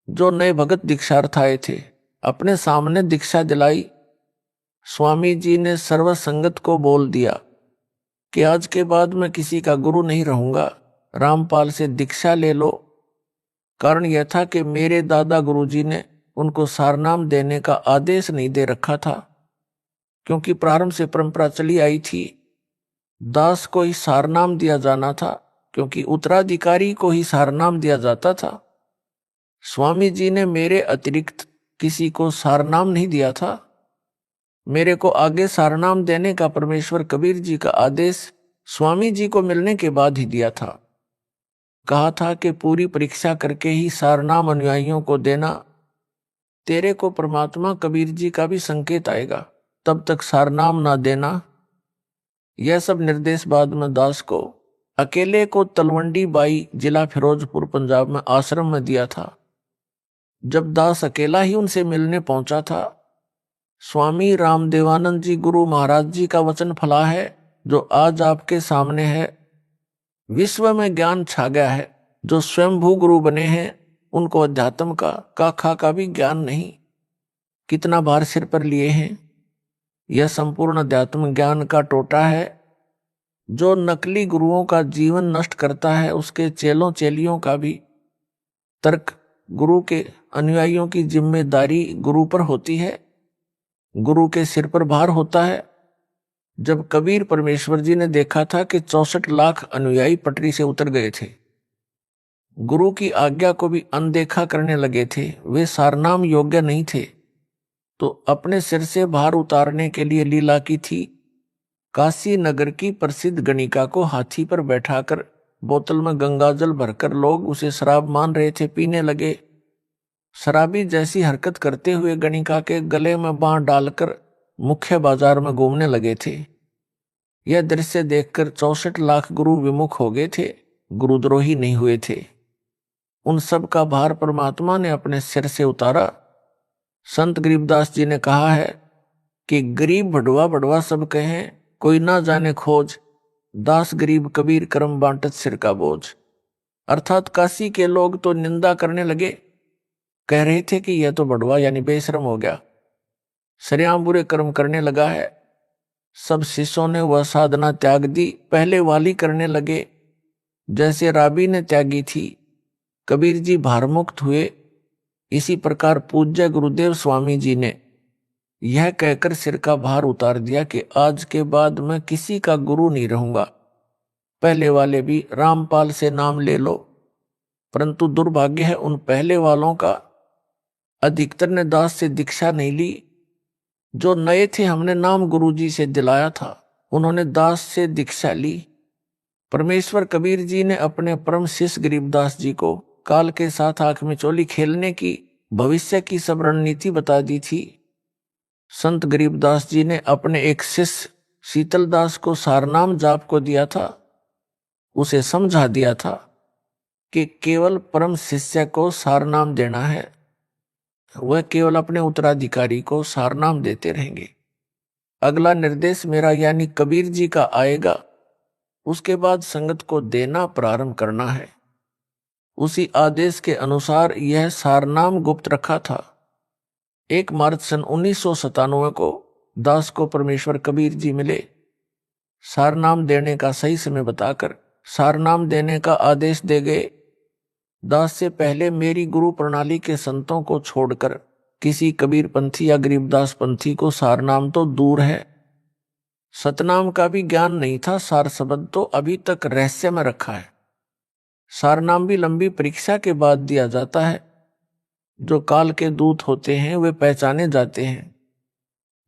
जो नए भगत दीक्षार्थ आए थे। अपने सामने दीक्षा दिलाई। स्वामी जी ने सर्वसंगत को बोल दिया। कि आज के बाद मैं किसी का गुरु नहीं रहूंगा, रामपाल से दीक्षा ले लो। कारण यह था कि मेरे दादा गुरुजी ने उनको सारनाम देने का आदेश नहीं दे रखा था, क्योंकि प्रारंभ से परंपरा चली आई थी दास को ही सारनाम दिया जाना था, क्योंकि उत्तराधिकारी को ही सारनाम दिया जाता था। स्वामी जी ने मेरे अतिरिक्त किसी को सारनाम नहीं दिया था। मेरे को आगे सारनाम देने का परमेश्वर कबीर जी का आदेश स्वामी जी को मिलने के बाद ही दिया था। कहा था कि पूरी परीक्षा करके ही सारनाम अनुयायियों को देना, तेरे को परमात्मा कबीर जी का भी संकेत आएगा, तब तक सारनाम ना देना। यह सब निर्देश बाद में दास को अकेले को तलवंडी बाई जिला फिरोजपुर पंजाब में आश्रम में दिया था। जब दास अकेला ही उनसे मिलने पहुंचा था, स्वामी रामदेवानंद जी गुरु महाराज जी का वचन फला है जो आज आपके सामने है। विश्व में ज्ञान छा गया है। जो स्वयंभू गुरु बने हैं उनको अध्यात्म का खा का भी ज्ञान नहीं। कितना भार सिर पर लिए हैं। यह संपूर्ण अध्यात्म ज्ञान का टोटा है। जो नकली गुरुओं का जीवन नष्ट करता है, उसके चेलों चेलियों का भी तर्क गुरु के अनुयायियों की जिम्मेदारी गुरु पर होती है, गुरु के सिर पर भार होता है। जब कबीर परमेश्वर जी ने देखा था कि 64 लाख अनुयायी पटरी से उतर गए थे, गुरु की आज्ञा को भी अनदेखा करने लगे थे, वे सारनाम योग्य नहीं थे, तो अपने सिर से भार उतारने के लिए लीला की थी। काशी नगर की प्रसिद्ध गणिका को हाथी पर बैठाकर बोतल में गंगाजल भरकर लोग उसे शराब मान रहे थे, पीने लगे। शराबी जैसी हरकत करते हुए गणिका के गले में बांह डालकर मुख्य बाजार में घूमने लगे थे। यह दृश्य देखकर 64 लाख गुरु विमुख हो गए थे, गुरुद्रोही नहीं हुए थे। उन सब का भार परमात्मा ने अपने सिर से उतारा। संत गरीबदास जी ने कहा है कि गरीब भड़वा भड़वा सब कहें, कोई ना जाने खोज, दास गरीब कबीर करम बांटत सिर का बोझ। अर्थात काशी के लोग तो निंदा करने लगे, कह रहे थे कि यह तो भड़वा यानी बेशरम हो गया, सरेआम बुरे कर्म करने लगा है। सब शिष्यों ने वह साधना त्याग दी, पहले वाली करने लगे जैसे राबी ने त्यागी थी। कबीर जी भारमुक्त हुए। इसी प्रकार पूज्य गुरुदेव स्वामी जी ने यह कहकर सिर का भार उतार दिया कि आज के बाद मैं किसी का गुरु नहीं रहूंगा। पहले वाले भी रामपाल से नाम ले लो, परंतु दुर्भाग्य है उन पहले वालों का अधिकतर ने दास से दीक्षा नहीं ली। जो नए थे हमने नाम गुरुजी से दिलाया था, उन्होंने दास से दीक्षा ली। परमेश्वर कबीर जी ने अपने परम शिष्य गरीबदास जी को काल के साथ आंख में चोली खेलने की भविष्य की सब रणनीति बता दी थी। संत गरीबदास जी ने अपने एक शिष्य शीतलदास को सारनाम जाप को दिया था। उसे समझा दिया था कि केवल परम शिष्य को सारनाम देना है, वह केवल अपने उत्तराधिकारी को सारनाम देते रहेंगे। अगला निर्देश मेरा यानी कबीर जी का आएगा, उसके बाद संगत को देना प्रारंभ करना है। उसी आदेश के अनुसार यह सारनाम गुप्त रखा था। 1 मार्च सन 1997 को दास को परमेश्वर कबीर जी मिले। सारनाम देने का सही समय बताकर सारनाम देने का आदेश दे गए। दास से पहले मेरी गुरु प्रणाली के संतों को छोड़कर किसी कबीर पंथी या गरीबदास पंथी को सारनाम तो दूर है, सतनाम का भी ज्ञान नहीं था। सार शब्द तो अभी तक रहस्य में रखा है। सारनाम भी लंबी परीक्षा के बाद दिया जाता है। जो काल के दूत होते हैं वे पहचाने जाते हैं।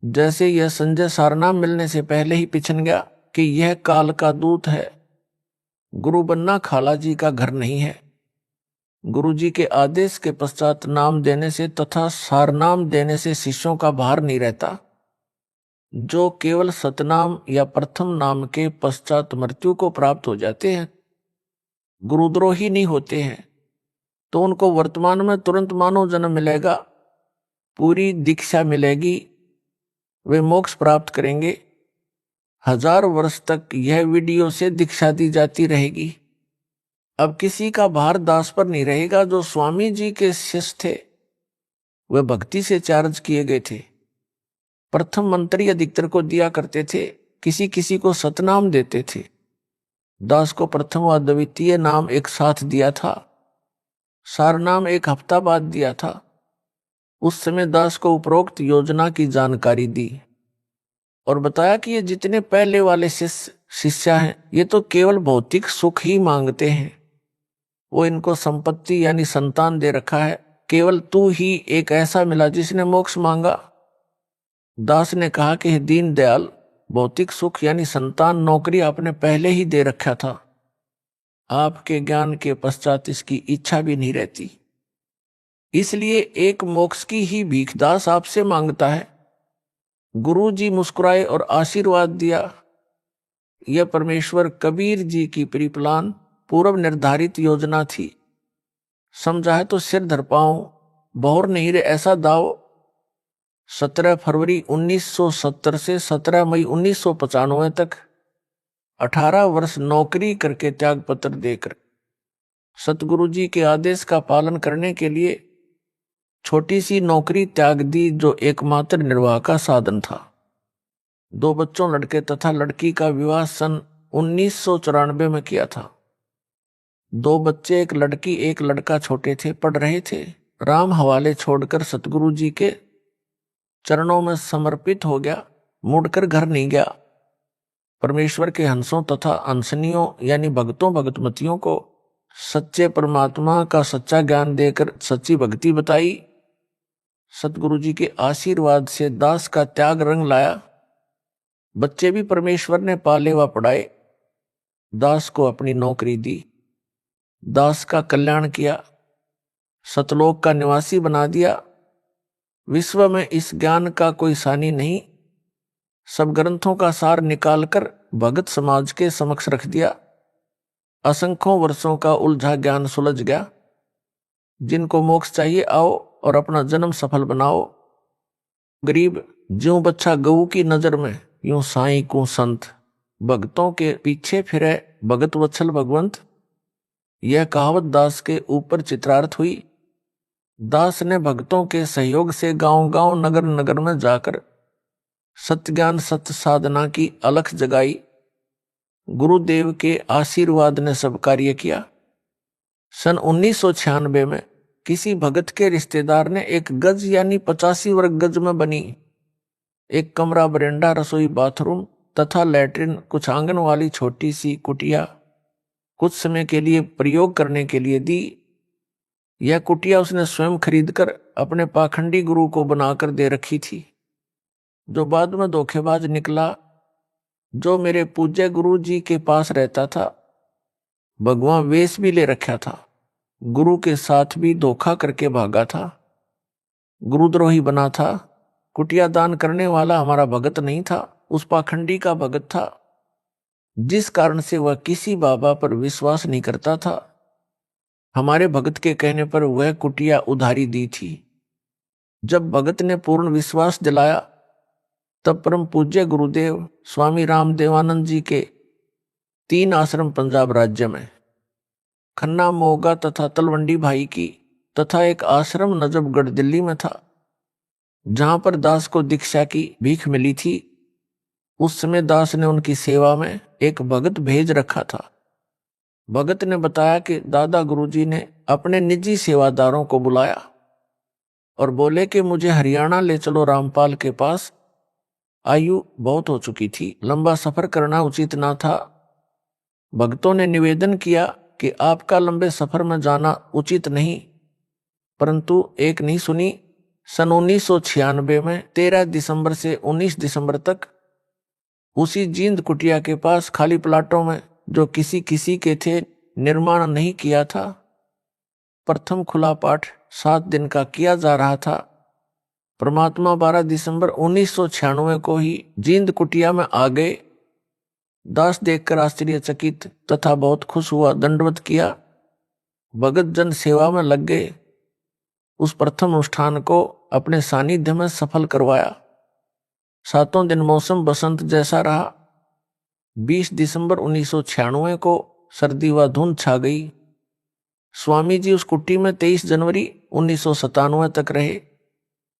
जैसे यह संजय सारनाम मिलने से पहले ही पिछन गया कि यह काल का दूत है। गुरु बनना खाला जी का घर नहीं है। गुरु जी के आदेश के पश्चात नाम देने से तथा सारनाम देने से शिष्यों का भार नहीं रहता। जो केवल सतनाम या प्रथम नाम के पश्चात मृत्यु को प्राप्त हो जाते हैं, गुरुद्रोही नहीं होते हैं, तो उनको वर्तमान में तुरंत मानव जन्म मिलेगा, पूरी दीक्षा मिलेगी, वे मोक्ष प्राप्त करेंगे। 1000 वर्ष तक यह वीडियो से दीक्षा दी जाती रहेगी। अब किसी का भार दास पर नहीं रहेगा। जो स्वामी जी के शिष्य थे वे भक्ति से चार्ज किए गए थे। प्रथम मंत्री अधिकतर को दिया करते थे, किसी किसी को सतनाम देते थे। दास को प्रथम व द्वितीय नाम एक साथ दिया था, सारनाम एक हफ्ता बाद दिया था। उस समय दास को उपरोक्त योजना की जानकारी दी और बताया कि ये जितने पहले वाले शिष्य हैं ये तो केवल भौतिक सुख ही मांगते हैं, वो इनको संपत्ति यानी संतान दे रखा है, केवल तू ही एक ऐसा मिला जिसने मोक्ष मांगा। दास ने कहा कि दीन दयाल, भौतिक सुख यानी संतान नौकरी आपने पहले ही दे रखा था, आपके ज्ञान के पश्चात इसकी इच्छा भी नहीं रहती, इसलिए एक मोक्ष की ही भीख दास आपसे मांगता है। गुरु जी मुस्कुराए और आशीर्वाद दिया। यह परमेश्वर कबीर जी की प्रीप्लान पूर्व निर्धारित योजना थी। समझा है तो सिर धर पाऊं, बहुर नहीं रे ऐसा दाव। 17 फरवरी 1970 से 17 मई 1995 तक 18 वर्ष नौकरी करके त्याग पत्र देकर सतगुरु जी के आदेश का पालन करने के लिए छोटी सी नौकरी त्याग दी, जो एकमात्र निर्वाह का साधन था। 2 बच्चों लड़के तथा लड़की का विवाह सन 1994 में किया था। 2 बच्चे, एक लड़की एक लड़का छोटे थे, पढ़ रहे थे। राम हवाले छोड़कर सतगुरु जी के चरणों में समर्पित हो गया, मुड़कर घर नहीं गया। परमेश्वर के हंसों तथा हंसनियों यानी भक्तों भगतमतियों को सच्चे परमात्मा का सच्चा ज्ञान देकर सच्ची भक्ति बताई। सतगुरु जी के आशीर्वाद से दास का त्याग रंग लाया। बच्चे भी परमेश्वर ने पाले व पढ़ाए। दास को अपनी नौकरी दी, दास का कल्याण किया, सतलोक का निवासी बना दिया। विश्व में इस ज्ञान का कोई सानी नहीं। सब ग्रंथों का सार निकालकर भगत समाज के समक्ष रख दिया। असंख्यों वर्षों का उलझा ज्ञान सुलझ गया। जिनको मोक्ष चाहिए आओ और अपना जन्म सफल बनाओ। गरीब ज्यों बच्चा गऊ की नजर में, यूं साईं को संत, भक्तों के पीछे फिरे भगत वत्सल भगवंत। यह कहावत दास के ऊपर चित्रार्थ हुई। दास ने भक्तों के सहयोग से गांव-गांव नगर-नगर में जाकर सत्य ज्ञान सत्य साधना की अलख जगाई। गुरुदेव के आशीर्वाद ने सब कार्य किया। सन 1996 में किसी भगत के रिश्तेदार ने एक गज यानी 85 वर्ग गज में बनी एक कमरा, बरेंडा, रसोई, बाथरूम तथा लैट्रिन, कुछ आंगन वाली छोटी सी कुटिया कुछ समय के लिए प्रयोग करने के लिए दी। यह कुटिया उसने स्वयं खरीदकर अपने पाखंडी गुरु को बनाकर दे रखी थी, जो बाद में धोखेबाज निकला। जो मेरे पूज्य गुरु जी के पास रहता था, भगवान वेश भी ले रखा था, गुरु के साथ भी धोखा करके भागा था, गुरुद्रोही बना था। कुटिया दान करने वाला हमारा भगत नहीं था, उस पाखंडी का भगत था, जिस कारण से वह किसी बाबा पर विश्वास नहीं करता था। हमारे भगत के कहने पर वह कुटिया उधारी दी थी। जब भगत ने पूर्ण विश्वास दिलाया, तब परम पूज्य गुरुदेव स्वामी रामदेवानंद जी के 3 आश्रम पंजाब राज्य में, खन्ना, मोगा तथा तलवंडी भाई की, तथा एक आश्रम नजफगढ़ दिल्ली में था, जहां पर दास को दीक्षा की भीख मिली थी। उस समय दास ने उनकी सेवा में एक भगत भेज रखा था। भगत ने बताया कि दादा गुरुजी ने अपने निजी सेवादारों को बुलाया और बोले कि मुझे हरियाणा ले चलो रामपाल के पास। आयु बहुत हो चुकी थी, लंबा सफर करना उचित ना था। भक्तों ने निवेदन किया कि आपका लंबे सफर में जाना उचित नहीं, परंतु एक नहीं सुनी। सन 1996 में 13 दिसंबर से 19 दिसंबर तक उसी जींद कुटिया के पास खाली प्लाटों में, जो किसी किसी के थे, निर्माण नहीं किया था, प्रथम खुला पाठ 7 दिन का किया जा रहा था। परमात्मा 12 दिसंबर 1996 को ही जींद कुटिया में आ गए। दास देखकर आश्चर्यचकित तथा बहुत खुश हुआ, दंडवत किया। भगत जन सेवा में लग गए। उस प्रथम अनुष्ठान को अपने सानिध्य में सफल करवाया। 7 दिन मौसम बसंत जैसा रहा। 20 दिसंबर 1996 को सर्दी व धुंध छा गई। स्वामी जी उस कुटी में 23 जनवरी 1997 तक रहे।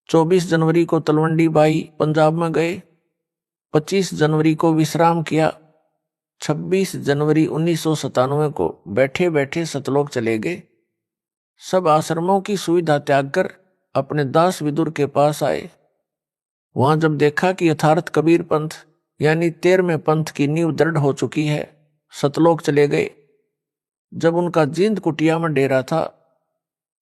24 जनवरी को तलवंडी बाई पंजाब में गए 25 जनवरी को विश्राम किया। 26 जनवरी 1997 को बैठे बैठे सतलोक चले गए। सब आश्रमों की सुविधा त्याग कर अपने दास विदुर के पास आए। वहां जब देखा कि यथार्थ कबीर पंथ यानी 13वें पंथ की नींव दृढ़ हो चुकी है, सतलोक चले गए। जब उनका जींद कुटिया में डेरा था,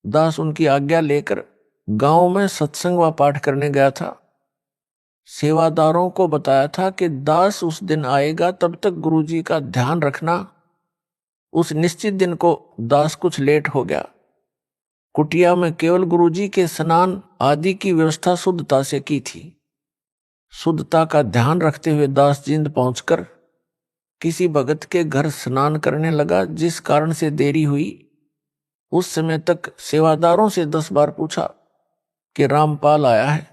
दास उनकी आज्ञा लेकर गांव में सत्संग व पाठ करने गया था। सेवादारों को बताया था कि दास उस दिन आएगा, तब तक गुरुजी का ध्यान रखना। उस निश्चित दिन को दास कुछ लेट हो गया। कुटिया में केवल गुरुजी के स्नान आदि की व्यवस्था शुद्धता से की थी। शुद्धता का ध्यान रखते हुए दास जींद पहुंचकर किसी भगत के घर स्नान करने लगा, जिस कारण से देरी हुई। उस समय तक सेवादारों से 10 बार पूछा कि रामपाल आया है।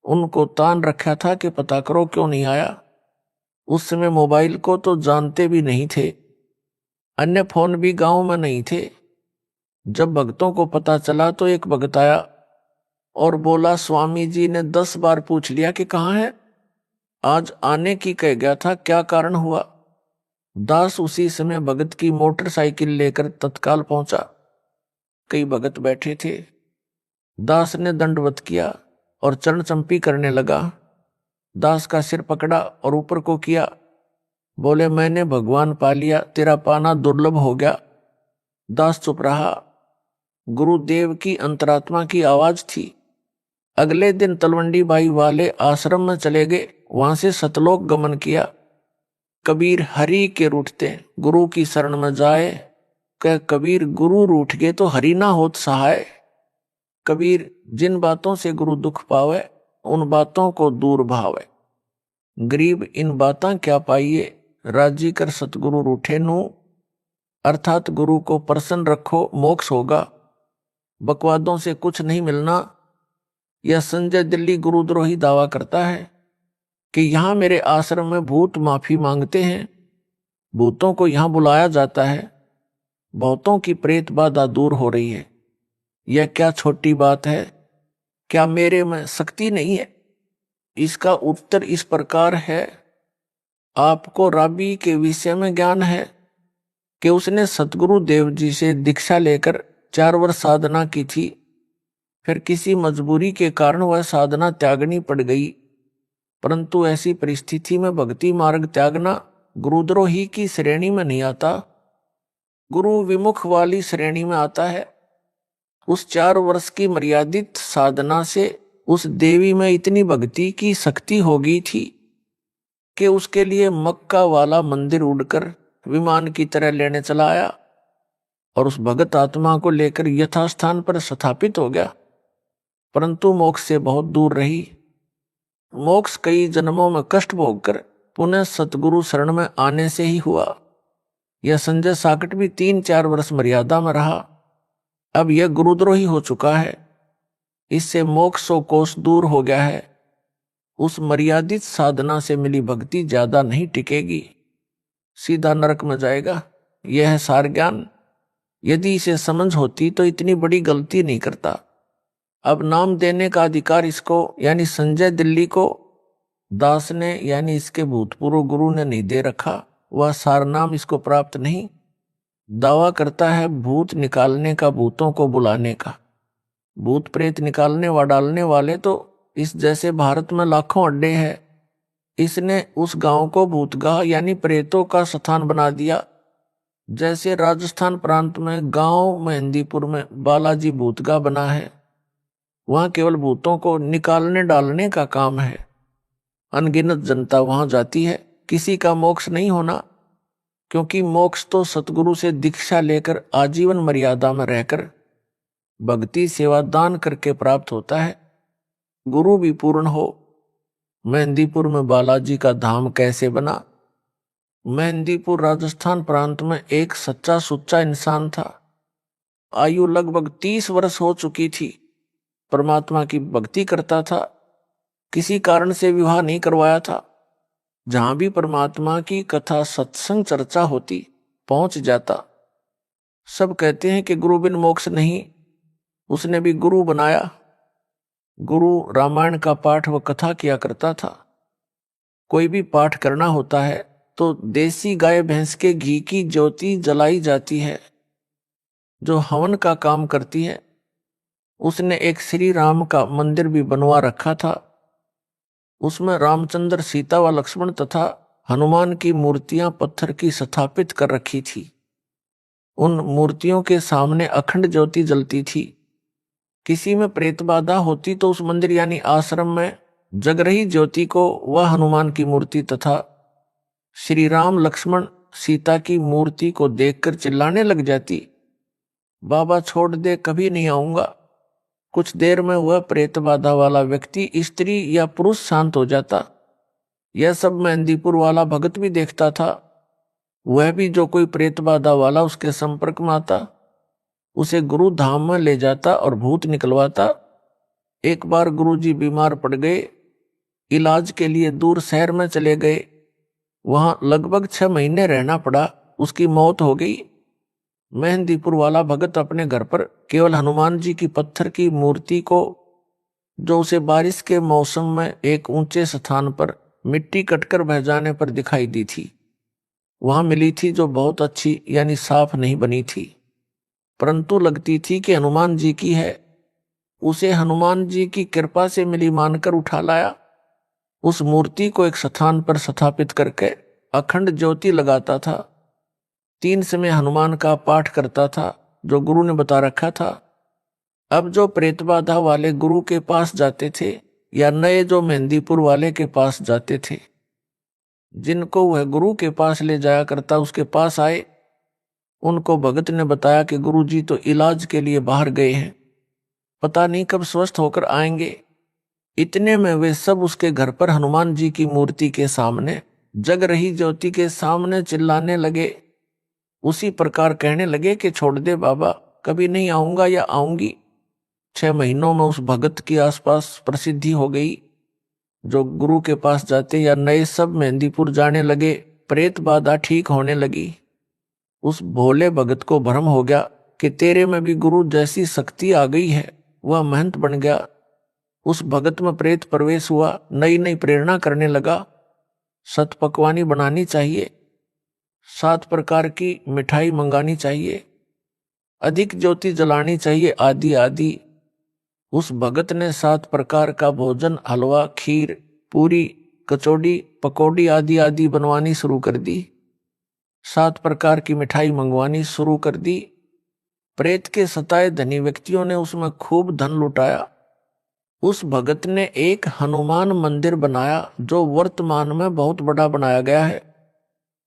उनको तान रखा था कि पता करो क्यों नहीं आया। उस समय मोबाइल को तो जानते भी नहीं थे, अन्य फोन भी गांव में नहीं थे। जब भक्तों को पता चला तो एक भगत आया और बोला, स्वामी जी ने 10 बार पूछ लिया कि कहाँ है, आज आने की कह गया था, क्या कारण हुआ। दास उसी समय भगत की मोटरसाइकिल लेकर तत्काल पहुंचा। कई भगत बैठे थे। दास ने दंडवत किया और चरण चंपी करने लगा। दास का सिर पकड़ा और ऊपर को किया। बोले, मैंने भगवान पा लिया, तेरा पाना दुर्लभ हो गया। दास चुप रहा। गुरुदेव की अंतरात्मा की आवाज थी। अगले दिन तलवंडी बाई वाले आश्रम में चले गए, वहां से सतलोक गमन किया। कबीर हरि के रूठते गुरु की शरण में जाए। कह कबीर, गुरु रूठ गए तो हरि ना होत सहाय। कबीर, जिन बातों से गुरु दुख पावे, उन बातों को दूर भावे। गरीब इन बातां क्या पाइए, राजी कर सतगुरु रूठे नू। अर्थात गुरु को प्रसन्न रखो, मोक्ष होगा। बकवादों से कुछ नहीं मिलना। यह संजय दिल्ली गुरुद्रोही दावा करता है कि यहां मेरे आश्रम में भूत माफी मांगते हैं। भूतों को यहां बुलाया जाता है। बहुतों की प्रेत बाधा दूर हो रही है। यह क्या छोटी बात है? क्या मेरे में शक्ति नहीं है? इसका उत्तर इस प्रकार है। आपको राबी के विषय में ज्ञान है कि उसने सतगुरु देव जी से दीक्षा लेकर 4 वर्ष साधना की थी। फिर किसी मजबूरी के कारण वह साधना त्यागनी पड़ गई। परंतु ऐसी परिस्थिति में भक्ति मार्ग त्यागना गुरुद्रोही की श्रेणी में नहीं आता, गुरु विमुख वाली श्रेणी में आता है। उस 4 वर्ष की मर्यादित साधना से उस देवी में इतनी भक्ति की शक्ति हो गई थी कि उसके लिए मक्का वाला मंदिर उड़कर विमान की तरह लेने चला आया और उस भगत आत्मा को लेकर यथास्थान पर स्थापित हो गया। परंतु मोक्ष से बहुत दूर रही। मोक्ष कई जन्मों में कष्ट भोगकर पुनः सतगुरु शरण में आने से ही हुआ। यह संजय साकट भी 3-4 वर्ष मर्यादा में रहा। अब यह गुरुद्रोही हो चुका है। इससे मोक्ष 100 कोस दूर हो गया है। उस मर्यादित साधना से मिली भक्ति ज्यादा नहीं टिकेगी, सीधा नरक में जाएगा। यह है सार ज्ञान। यदि इसे समझ होती तो इतनी बड़ी गलती नहीं करता। अब नाम देने का अधिकार इसको यानी संजय दिल्ली को दास ने यानी इसके भूतपूर्व गुरु ने नहीं दे रखा। वह सार नाम इसको प्राप्त नहीं। दावा करता है भूत निकालने का, भूतों को बुलाने का। भूत प्रेत निकालने व डालने वाले तो इस जैसे भारत में लाखों अड्डे हैं। इसने उस गांव को भूतगाह यानी प्रेतों का स्थान बना दिया। जैसे राजस्थान प्रांत में गांव मेहंदीपुर में बालाजी भूतगाह बना है, वहां केवल भूतों को निकालने डालने का काम है। अनगिनत जनता वहां जाती है। किसी का मोक्ष नहीं होना, क्योंकि मोक्ष तो सतगुरु से दीक्षा लेकर आजीवन मर्यादा में रहकर भक्ति सेवा दान करके प्राप्त होता है। गुरु भी पूर्ण हो। मेहंदीपुर में बालाजी का धाम कैसे बना? मेहंदीपुर राजस्थान प्रांत में एक सच्चा सुच्चा इंसान था। आयु लगभग 30 वर्ष हो चुकी थी। परमात्मा की भक्ति करता था। किसी कारण से विवाह नहीं करवाया था। जहां भी परमात्मा की कथा सत्संग चर्चा होती पहुंच जाता। सब कहते हैं कि गुरु बिन मोक्ष नहीं। उसने भी गुरु बनाया। गुरु रामायण का पाठ व कथा किया करता था। कोई भी पाठ करना होता है तो देसी गाय भैंस के घी की ज्योति जलाई जाती है जो हवन का काम करती है। उसने एक श्री राम का मंदिर भी बनवा रखा था। उसमें रामचंद्र, सीता व लक्ष्मण तथा हनुमान की मूर्तियां पत्थर की स्थापित कर रखी थी। उन मूर्तियों के सामने अखंड ज्योति जलती थी। किसी में प्रेत बाधा होती तो उस मंदिर यानी आश्रम में जग रही ज्योति को वह हनुमान की मूर्ति तथा श्री राम, लक्ष्मण, सीता की मूर्ति को देखकर चिल्लाने लग जाती, बाबा छोड़ दे, कभी नहीं आऊंगा। कुछ देर में वह प्रेत बाधा वाला व्यक्ति स्त्री या पुरुष शांत हो जाता। यह सब मेहंदीपुर वाला भगत भी देखता था। वह भी जो कोई प्रेत बाधा वाला उसके संपर्क में आता उसे गुरु धाम में ले जाता और भूत निकलवाता। एक बार गुरुजी बीमार पड़ गए, इलाज के लिए दूर शहर में चले गए। वहां लगभग 6 महीने रहना पड़ा। उसकी मौत हो गई। मेहंदीपुर वाला भगत अपने घर पर केवल हनुमान जी की पत्थर की मूर्ति को, जो उसे बारिश के मौसम में एक ऊंचे स्थान पर मिट्टी कटकर बह जाने पर दिखाई दी थी, वहां मिली थी, जो बहुत अच्छी यानी साफ नहीं बनी थी, परंतु लगती थी कि हनुमान जी की है। उसे हनुमान जी की कृपा से मिली मानकर उठा लाया। उस मूर्ति को एक स्थान पर स्थापित करके अखंड ज्योति लगाता था। 3 समय हनुमान का पाठ करता था जो गुरु ने बता रखा था। अब जो प्रेत बाधा वाले गुरु के पास जाते थे या नए जो मेहंदीपुर वाले के पास जाते थे, जिनको वह गुरु के पास ले जाया करता उसके पास आए, उनको भगत ने बताया कि गुरुजी तो इलाज के लिए बाहर गए हैं, पता नहीं कब स्वस्थ होकर आएंगे। इतने में वे सब उसके घर पर हनुमान जी की मूर्ति के सामने जग रही ज्योति के सामने चिल्लाने लगे। उसी प्रकार कहने लगे कि छोड़ दे बाबा, कभी नहीं आऊंगा या आऊंगी। 6 महीनों में उस भगत के आसपास प्रसिद्धि हो गई। जो गुरु के पास जाते या नए सब मेहंदीपुर जाने लगे, प्रेत बाधा ठीक होने लगी। उस भोले भगत को भ्रम हो गया कि तेरे में भी गुरु जैसी शक्ति आ गई है। वह महंत बन गया। उस भगत में प्रेत प्रवेश हुआ। नई नई प्रेरणा करने लगा। सत पकवानी बनानी चाहिए, 7 प्रकार की मिठाई मंगानी चाहिए, अधिक ज्योति जलानी चाहिए, आदि आदि। उस भगत ने 7 प्रकार का भोजन, हलवा, खीर, पूरी, कचौड़ी, पकौड़ी आदि आदि बनवानी शुरू कर दी। 7 प्रकार की मिठाई मंगवानी शुरू कर दी। प्रेत के सताए धनी व्यक्तियों ने उसमें खूब धन लुटाया। उस भगत ने एक हनुमान मंदिर बनाया जो वर्तमान में बहुत बड़ा बनाया गया है।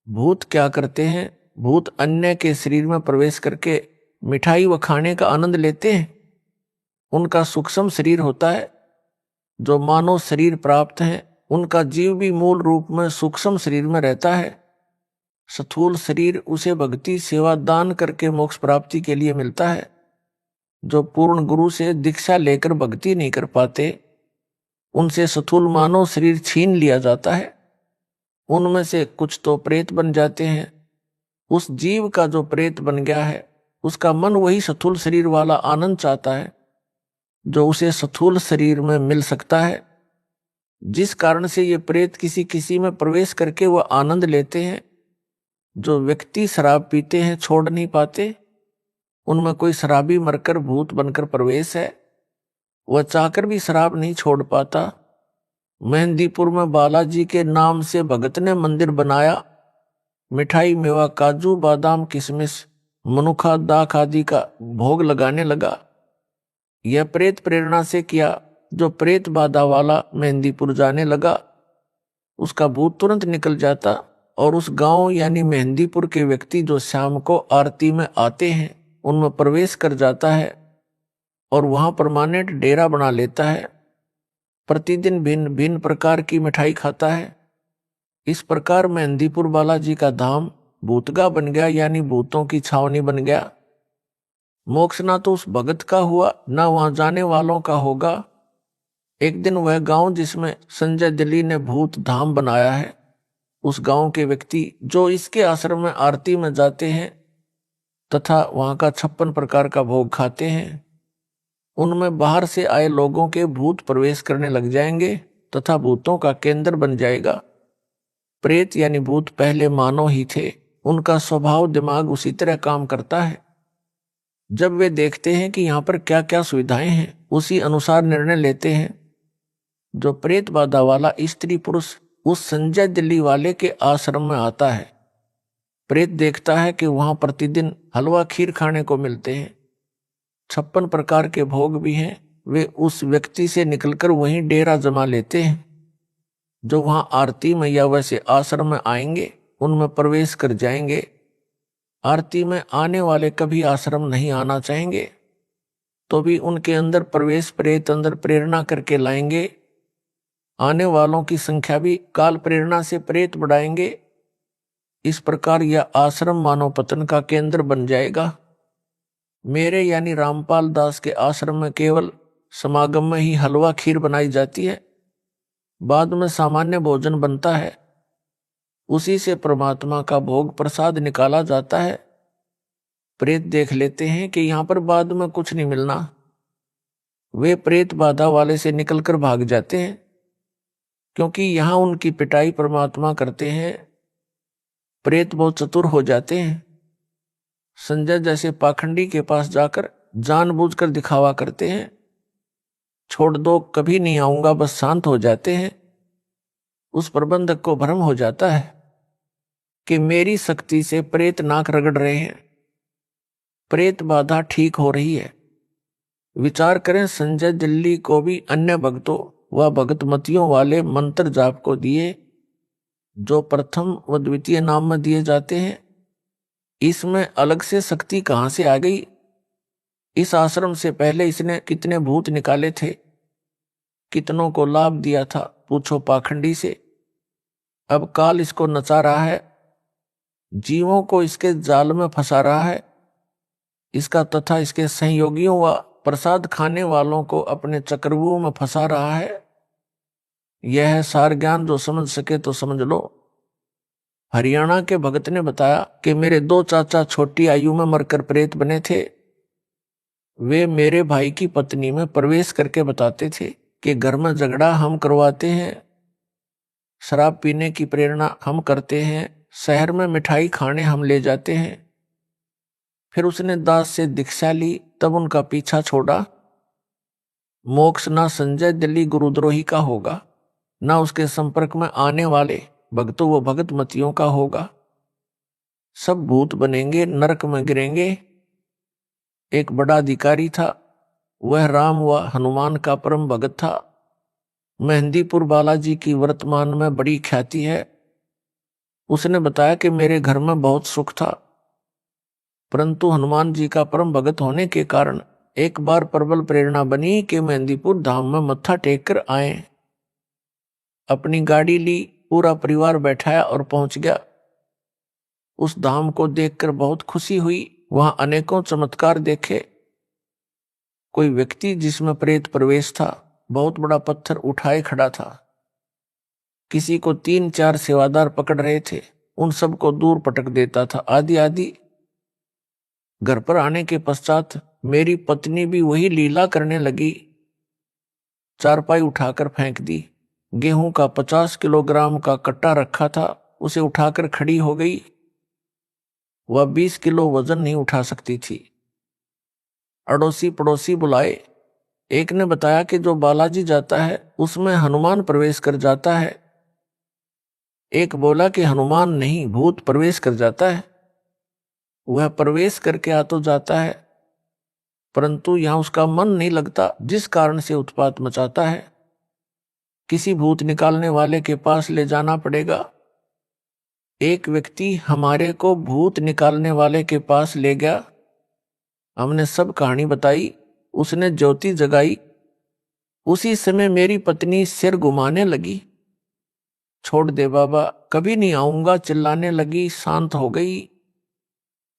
भूत क्या करते हैं? भूत अन्य के शरीर में प्रवेश करके मिठाई व खाने का आनंद लेते हैं। उनका सूक्ष्म शरीर होता है। जो मानव शरीर प्राप्त है उनका जीव भी मूल रूप में सूक्ष्म शरीर में रहता है। स्थूल शरीर उसे भक्ति, सेवा, दान करके मोक्ष प्राप्ति के लिए मिलता है। जो पूर्ण गुरु से दीक्षा लेकर भक्ति नहीं कर पाते, उनसे स्थूल मानव शरीर छीन लिया जाता है। उनमें से कुछ तो प्रेत बन जाते हैं। उस जीव का जो प्रेत बन गया है उसका मन वही स्थूल शरीर वाला आनंद चाहता है जो उसे स्थूल शरीर में मिल सकता है। जिस कारण से ये प्रेत किसी किसी में प्रवेश करके वह आनंद लेते हैं। जो व्यक्ति शराब पीते हैं, छोड़ नहीं पाते, उनमें कोई शराबी मरकर भूत बनकर प्रवेश है। वह चाहकर भी शराब नहीं छोड़ पाता। मेहंदीपुर में बालाजी के नाम से भगत ने मंदिर बनाया। मिठाई, मेवा, काजू, बादाम, किशमिश, मनुखा, दाख आदि का भोग लगाने लगा। यह प्रेत प्रेरणा से किया। जो प्रेत बाधा वाला मेहंदीपुर जाने लगा उसका भूत तुरंत निकल जाता और उस गांव यानी मेहंदीपुर के व्यक्ति जो शाम को आरती में आते हैं उनमें प्रवेश कर जाता है और वहां परमानेंट डेरा बना लेता है। प्रतिदिन भिन्न भिन्न प्रकार की मिठाई खाता है। इस प्रकार मेहंदीपुर बालाजी का धाम भूतगा बन गया, यानी भूतों की छावनी बन गया। मोक्ष ना तो उस भगत का हुआ ना वहां जाने वालों का होगा। एक दिन वह गांव जिसमें संजय दिल्ली ने भूत धाम बनाया है, उस गांव के व्यक्ति जो इसके आश्रम में आरती में जाते हैं तथा वहां का 56 प्रकार का भोग खाते हैं, उनमें बाहर से आए लोगों के भूत प्रवेश करने लग जाएंगे तथा भूतों का केंद्र बन जाएगा। प्रेत यानी भूत पहले मानव ही थे, उनका स्वभाव दिमाग उसी तरह काम करता है। जब वे देखते हैं कि यहाँ पर क्या क्या सुविधाएं हैं, उसी अनुसार निर्णय लेते हैं। जो प्रेत बाधा वाला स्त्री पुरुष उस संजय दिल्ली वाले के आश्रम में आता है, प्रेत देखता है कि वहां प्रतिदिन हलवा खीर खाने को मिलते हैं, 56 प्रकार के भोग भी हैं। वे उस व्यक्ति से निकलकर वहीं डेरा जमा लेते हैं। जो वहां आरती में या वैसे आश्रम में आएंगे, उनमें प्रवेश कर जाएंगे। आरती में आने वाले कभी आश्रम नहीं आना चाहेंगे, तो भी उनके अंदर प्रवेश प्रेत अंदर प्रेरणा करके लाएंगे। आने वालों की संख्या भी काल प्रेरणा से प्रेत बढ़ाएंगे। इस प्रकार यह आश्रम मानव पतन का केंद्र बन जाएगा। मेरे यानी रामपाल दास के आश्रम में केवल समागम में ही हलवा खीर बनाई जाती है, बाद में सामान्य भोजन बनता है। उसी से परमात्मा का भोग प्रसाद निकाला जाता है। प्रेत देख लेते हैं कि यहां पर बाद में कुछ नहीं मिलना, वे प्रेत बाधा वाले से निकलकर भाग जाते हैं, क्योंकि यहां उनकी पिटाई परमात्मा करते हैं। प्रेत बहुत चतुर हो जाते हैं। संजय जैसे पाखंडी के पास जाकर जानबूझकर दिखावा करते हैं, छोड़ दो कभी नहीं आऊंगा, बस शांत हो जाते हैं। उस प्रबंधक को भ्रम हो जाता है कि मेरी शक्ति से प्रेत नाक रगड़ रहे हैं, प्रेत बाधा ठीक हो रही है। विचार करें, संजय दिल्ली को भी अन्य भक्तों व भगतमतियों वाले मंत्र जाप को दिए, जो प्रथम व द्वितीय नाम में दिए जाते हैं। इसमें अलग से शक्ति कहां से आ गई? इस आश्रम से पहले इसने कितने भूत निकाले थे, कितनों को लाभ दिया था, पूछो पाखंडी से। अब काल इसको नचा रहा है, जीवों को इसके जाल में फंसा रहा है। इसका तथा इसके सहयोगियों व प्रसाद खाने वालों को अपने चक्रव्यूह में फंसा रहा है। यह है सार ज्ञान, जो समझ सके तो समझ लो। हरियाणा के भगत ने बताया कि मेरे 2 चाचा छोटी आयु में मरकर प्रेत बने थे। वे मेरे भाई की पत्नी में प्रवेश करके बताते थे कि घर में झगड़ा हम करवाते हैं, शराब पीने की प्रेरणा हम करते हैं, शहर में मिठाई खाने हम ले जाते हैं। फिर उसने दास से दीक्षा ली, तब उनका पीछा छोड़ा। मोक्ष ना संजय दिल्ली गुरुद्रोही का होगा, ना उसके संपर्क में आने वाले भक्तों व भगतमतियों का होगा। सब भूत बनेंगे, नरक में गिरेंगे। एक बड़ा अधिकारी था, वह राम व हनुमान का परम भगत था। मेहंदीपुर बालाजी की वर्तमान में बड़ी ख्याति है। उसने बताया कि मेरे घर में बहुत सुख था, परंतु हनुमान जी का परम भगत होने के कारण एक बार प्रबल प्रेरणा बनी कि मेहंदीपुर धाम में मत्था टेक कर आए। अपनी गाड़ी ली, पूरा परिवार बैठाया और पहुंच गया। उस धाम को देखकर बहुत खुशी हुई। वहां अनेकों चमत्कार देखे। कोई व्यक्ति जिसमें प्रेत प्रवेश था, बहुत बड़ा पत्थर उठाए खड़ा था। किसी को 3-4 सेवादार पकड़ रहे थे, उन सबको दूर पटक देता था, आदि आदि। घर पर आने के पश्चात मेरी पत्नी भी वही लीला करने लगी। चारपाई उठाकर फेंक दी। गेहूं का 50 किलोग्राम का कट्टा रखा था, उसे उठाकर खड़ी हो गई। वह 20 किलो वजन नहीं उठा सकती थी। अड़ोसी पड़ोसी बुलाए। एक ने बताया कि जो बालाजी जाता है उसमें हनुमान प्रवेश कर जाता है। एक बोला कि हनुमान नहीं, भूत प्रवेश कर जाता है। वह प्रवेश करके आ तो जाता है, परंतु यहां उसका मन नहीं लगता, जिस कारण से उत्पात मचाता है। किसी भूत निकालने वाले के पास ले जाना पड़ेगा। एक व्यक्ति हमारे को भूत निकालने वाले के पास ले गया। हमने सब कहानी बताई, उसने ज्योति जगाई। उसी समय मेरी पत्नी सिर घुमाने लगी। छोड़ दे बाबा, कभी नहीं आऊंगा, चिल्लाने लगी। शांत हो गई।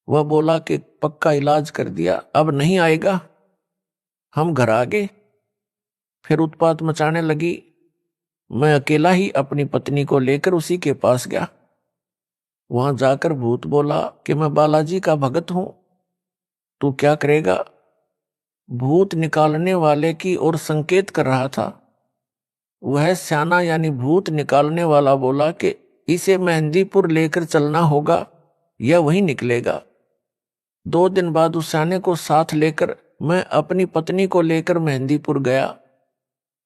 वह बोला कि पक्का इलाज कर दिया, अब नहीं आएगा। हम घर आ गए। फिर उत्पात मचाने लगी। मैं अकेला ही अपनी पत्नी को लेकर उसी के पास गया। वहां जाकर भूत बोला कि मैं बालाजी का भगत हूं, तू क्या करेगा? भूत निकालने वाले की ओर संकेत कर रहा था। वह स्याना यानी भूत निकालने वाला बोला कि इसे मेहंदीपुर लेकर चलना होगा या वहीं निकलेगा। 2 दिन बाद उस स्याने को साथ लेकर मैं अपनी पत्नी को लेकर मेहंदीपुर गया।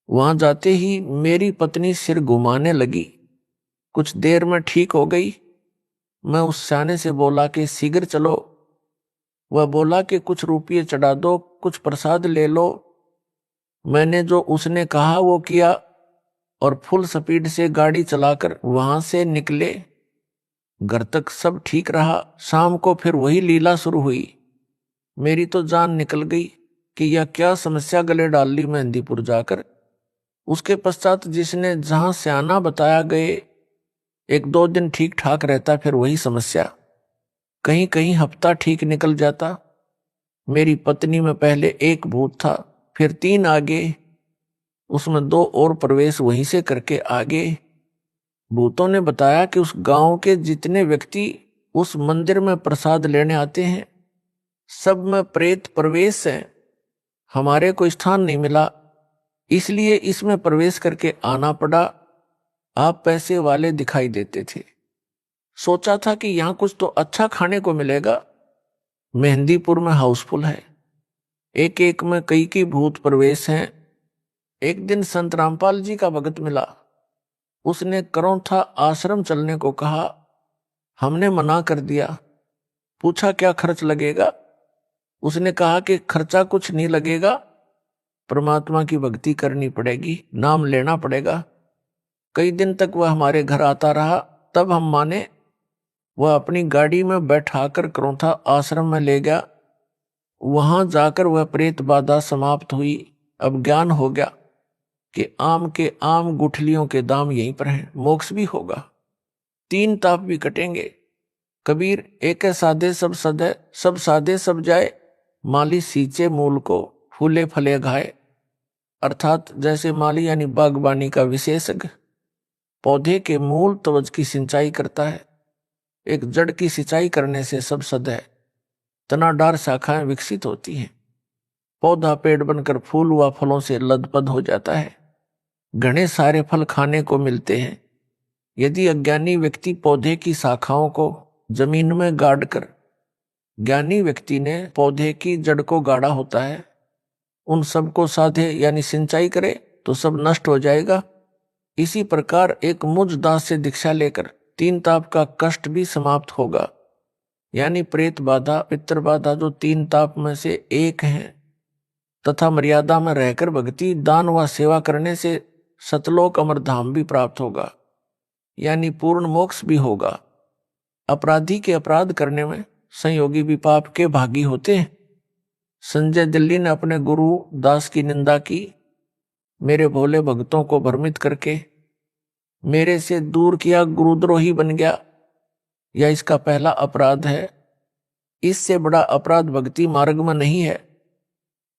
वहां जाते ही मेरी पत्नी सिर घुमाने लगी। कुछ देर में ठीक हो गई। मैं उस स्याने से बोला कि शीघ्र चलो। वह बोला कि कुछ रुपये चढ़ा दो, कुछ प्रसाद ले लो। मैंने जो उसने कहा वो किया और फुल स्पीड से गाड़ी चलाकर वहां से निकले। घर तक सब ठीक रहा। शाम को फिर वही लीला शुरू हुई। मेरी तो जान निकल गई कि यह क्या समस्या गले डाल ली मेहंदीपुर जाकर। उसके पश्चात जिसने जहां स्याना बताया गए 1-2 दिन ठीक ठाक रहता, फिर वही समस्या। कहीं कहीं हफ्ता ठीक निकल जाता। मेरी पत्नी में पहले 1 भूत था, फिर 3 आगे, उसमें 2 और प्रवेश वहीं से करके आगे। भूतों ने बताया कि उस गांव के जितने व्यक्ति उस मंदिर में प्रसाद लेने आते हैं सब में प्रेत प्रवेश है। हमारे को स्थान नहीं मिला, इसलिए इसमें प्रवेश करके आना पड़ा। आप पैसे वाले दिखाई देते थे। सोचा था कि यहां कुछ तो अच्छा खाने को मिलेगा। मेहंदीपुर में हाउसफुल है, एक एक में कई भूत प्रवेश हैं। एक दिन संत रामपाल जी का भगत मिला। उसने करौंथा आश्रम चलने को कहा। हमने मना कर दिया। पूछा क्या खर्च लगेगा। उसने कहा कि खर्चा कुछ नहीं लगेगा, परमात्मा की भक्ति करनी पड़ेगी, नाम लेना पड़ेगा। कई दिन तक वह हमारे घर आता रहा, तब हम माने। वह अपनी गाड़ी में बैठाकर करौंथा आश्रम में ले गया। वहां जाकर वह प्रेत बाधा समाप्त हुई। अब ज्ञान हो गया कि आम के आम गुठलियों के दाम यहीं पर हैं। मोक्ष भी होगा, 3 ताप भी कटेंगे। कबीर एक साधे सब सदे, सब साधे सब जाए, माली सींचे मूल को, फूले फले घाए। अर्थात जैसे माली यानी बागबानी का विशेषज्ञ पौधे के मूल त्वच की सिंचाई करता है, एक जड़ की सिंचाई करने से सब सद है, तनाडार शाखाएं विकसित होती हैं, पौधा पेड़ बनकर फूल व फलों से लदपद हो जाता है, घने सारे फल खाने को मिलते हैं। यदि अज्ञानी व्यक्ति पौधे की शाखाओं को जमीन में गाड़कर, ज्ञानी व्यक्ति ने पौधे की जड़ को गाड़ा होता है, उन सबको साधे यानी सिंचाई करे तो सब नष्ट हो जाएगा। इसी प्रकार एक मुझ दास से दीक्षा लेकर 3 ताप का कष्ट भी समाप्त होगा। यानी प्रेत बाधा, पितृ बाधा जो 3 ताप में से एक है, तथा मर्यादा में रहकर भक्ति, दान व सेवा करने से सतलोक अमरधाम भी प्राप्त होगा, यानी पूर्ण मोक्ष भी होगा। अपराधी के अपराध करने में संयोगी भी पाप के भागी होते हैं। संजय दिल्ली ने अपने गुरु दास की निंदा की, मेरे भोले भक्तों को भ्रमित करके मेरे से दूर किया, गुरुद्रोही बन गया। यह इसका पहला अपराध है। इससे बड़ा अपराध भक्ति मार्ग में नहीं है।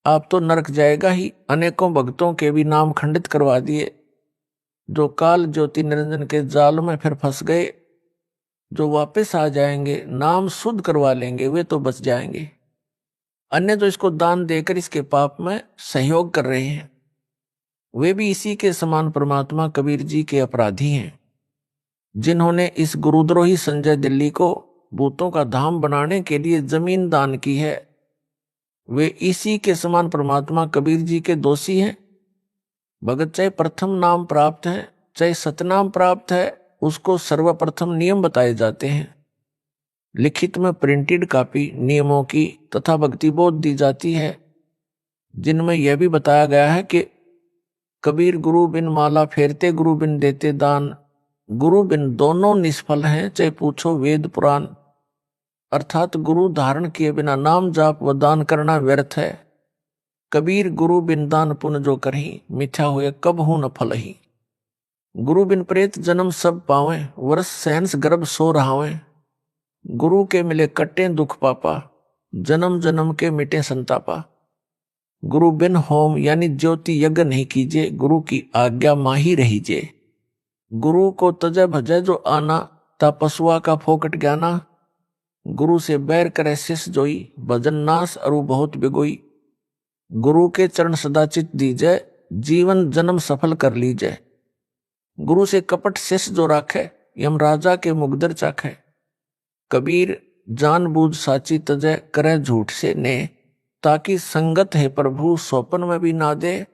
आप तो नरक जाएगा ही। अनेकों भक्तों के भी नाम खंडित करवा दिए, जो काल ज्योति निरंजन के जाल में फिर फंस गए। जो वापस आ जाएंगे, नाम शुद्ध करवा लेंगे, वे तो बच जाएंगे। अन्य जो इसको दान देकर इसके पाप में सहयोग कर रहे हैं, वे भी इसी के समान परमात्मा कबीर जी के अपराधी हैं। जिन्होंने इस गुरुद्रोही संजय दिल्ली को भूतों का धाम बनाने के लिए जमीन दान की है, वे इसी के समान परमात्मा कबीर जी के दोषी हैं। भगत चाहे प्रथम नाम प्राप्त है, चाहे सतनाम प्राप्त है, उसको सर्वप्रथम नियम बताए जाते हैं। लिखित में प्रिंटेड कॉपी नियमों की तथा भक्ति बोध दी जाती है, जिनमें यह भी बताया गया है कि कबीर गुरु बिन माला फेरते, गुरु बिन देते दान, गुरु बिन दोनों निष्फल हैं, चाहे पूछो वेद पुराण। अर्थात गुरु धारण किए बिना नाम जाप व दान करना व्यर्थ है। कबीर गुरु बिन दान पुण्य जो करही, मिथ्या हुए कब हूं न फल ही। गुरु बिन प्रेत जन्म सब पावे, वर्ष सहंस गर्भ सो रहावे। गुरु के मिले कट्टे दुख पापा, जन्म जन्म के मिटे संतापा। गुरु बिन होम यानी ज्योति यज्ञ नहीं कीजिए, गुरु की आज्ञा माही रहीजे। गुरु को तजय भजय जो आना, ता पशुआ का फोकट ज्ञाना। गुरु से बैर करे शिष जोई, भजन नाश अरु बहुत बिगोई। गुरु के चरण सदा चित दीजय, जीवन जन्म सफल कर लीजय। गुरु से कपट शिष जो राखे, यमराजा के मुगदर चख है। कबीर जानबूझ साची तजय करे झूठ से ने, ताकि संगत है प्रभु स्वपन में भी ना दे।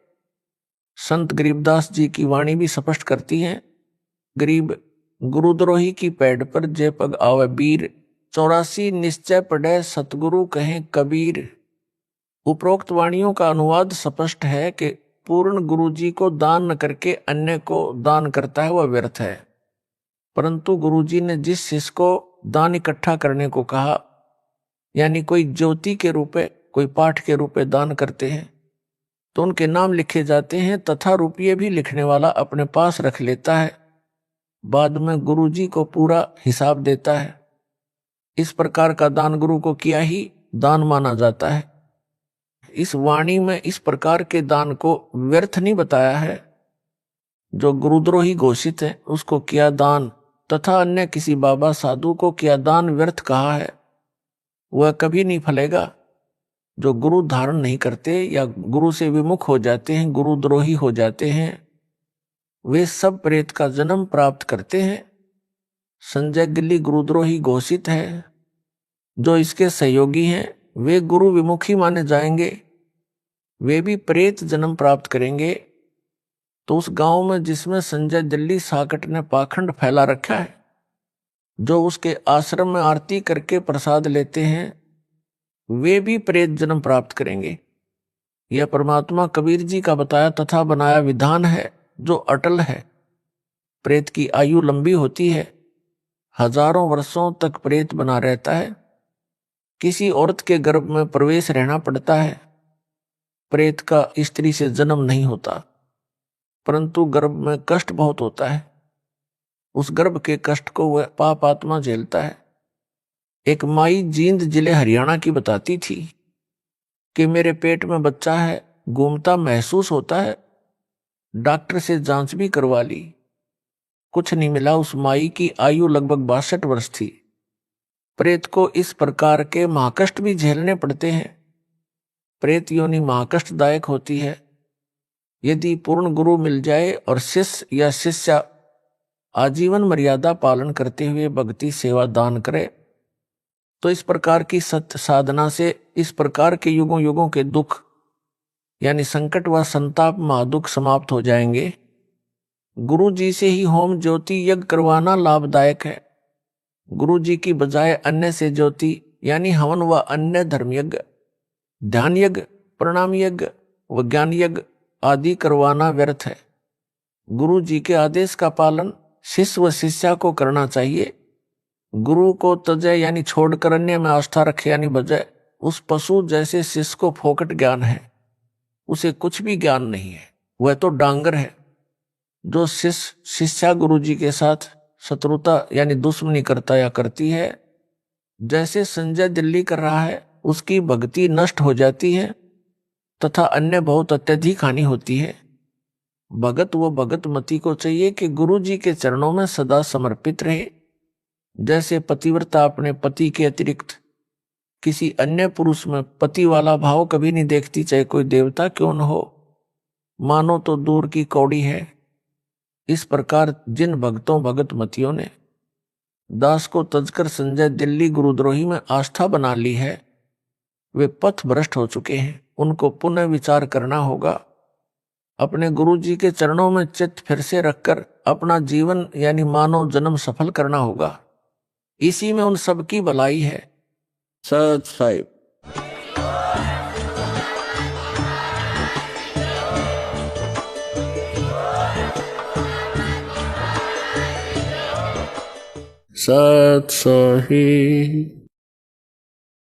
संत गरीबदास जी की वाणी भी स्पष्ट करती है, गरीब गुरुद्रोही की पैड़ पर जय पग आवे वीर, 84 निश्चय पढ़े सतगुरु कहें कबीर। उपरोक्त वाणियों का अनुवाद स्पष्ट है कि पूर्ण गुरु जी को दान न करके अन्य को दान करता है वह व्यर्थ है। परंतु गुरु जी ने जिस शिष्य को दान इकट्ठा करने को कहा, यानी कोई ज्योति के रूप में, कोई पाठ के रूप में दान करते हैं, तो उनके नाम लिखे जाते हैं तथा रुपये भी लिखने वाला अपने पास रख लेता है, बाद में गुरु जी को पूरा हिसाब देता है। इस प्रकार का दान गुरु को किया ही दान माना जाता है। इस वाणी में इस प्रकार के दान को व्यर्थ नहीं बताया है। जो गुरुद्रोही घोषित है उसको किया दान, तथा अन्य किसी बाबा साधु को किया दान व्यर्थ कहा है, वह कभी नहीं फलेगा। जो गुरु धारण नहीं करते या गुरु से विमुख हो जाते हैं, गुरुद्रोही हो जाते हैं, वे सब प्रेत का जन्म प्राप्त करते हैं। संजय गिल्ली गुरुद्रोही घोषित है। जो इसके सहयोगी हैं वे गुरु विमुखी माने जाएंगे, वे भी प्रेत जन्म प्राप्त करेंगे। तो उस गांव में जिसमें संजय दिल्ली साकट ने पाखंड फैला रखा है, जो उसके आश्रम में आरती करके प्रसाद लेते हैं, वे भी प्रेत जन्म प्राप्त करेंगे। यह परमात्मा कबीर जी का बताया तथा बनाया विधान है जो अटल है। प्रेत की आयु लंबी होती है, हजारों वर्षों तक प्रेत बना रहता है। किसी औरत के गर्भ में प्रवेश रहना पड़ता है। प्रेत का स्त्री से जन्म नहीं होता, परंतु गर्भ में कष्ट बहुत होता है। उस गर्भ के कष्ट को वह पाप आत्मा झेलता है। एक माई जींद जिले हरियाणा की बताती थी कि मेरे पेट में बच्चा है, घूमता महसूस होता है, डॉक्टर से जांच भी करवा ली, कुछ नहीं मिला। उस माई की आयु लगभग 62 वर्ष थी। प्रेत को इस प्रकार के महाकष्ट भी झेलने पड़ते हैं। प्रेत योनि महाकष्टदायक होती है। यदि पूर्ण गुरु मिल जाए और शिष्य या शिष्या आजीवन मर्यादा पालन करते हुए भक्ति सेवा दान करे, तो इस प्रकार की सत्य साधना से इस प्रकार के युगों युगों के दुख यानी संकट व संताप महादुख समाप्त हो जाएंगे। गुरु जी से ही होम ज्योति यज्ञ करवाना लाभदायक है। गुरु जी की बजाय अन्य से ज्योति यानी हवन व अन्य धर्म यज्ञ, ध्यान यज्ञ, प्रणाम यज्ञ व ज्ञान यज्ञ आदि करवाना व्यर्थ है। गुरु जी के आदेश का पालन शिष्य व शिष्या को करना चाहिए। गुरु को तजय यानी छोड़कर अन्य में आस्था रखे यानी बजाय उस पशु जैसे शिष्य को फोकट ज्ञान है, उसे कुछ भी ज्ञान नहीं है, वह तो डांगर है। जो शिष्य शिष्या गुरु जी के साथ शत्रुता यानी दुश्मनी करता या करती है, जैसे संजय दिल्ली कर रहा है, उसकी भक्ति नष्ट हो जाती है तथा अन्य बहुत अत्यधिक हानि होती है। भगत व भगत मती को चाहिए कि गुरु जी के चरणों में सदा समर्पित रहे। जैसे पतिव्रता अपने पति के अतिरिक्त किसी अन्य पुरुष में पति वाला भाव कभी नहीं देखती, चाहे कोई देवता क्यों न हो, मानो तो दूर की कौड़ी है। इस प्रकार जिन भक्तों भगत मतियों ने दास को तजकर संजय दिल्ली गुरुद्रोही में आस्था बना ली है, वे पथ भ्रष्ट हो चुके हैं। उनको पुनः विचार करना होगा। अपने गुरु जी के चरणों में चित्त फिर से रखकर अपना जीवन यानी मानव जन्म सफल करना होगा। इसी में उन सब की भलाई है। सत साहिब। सत साहिब।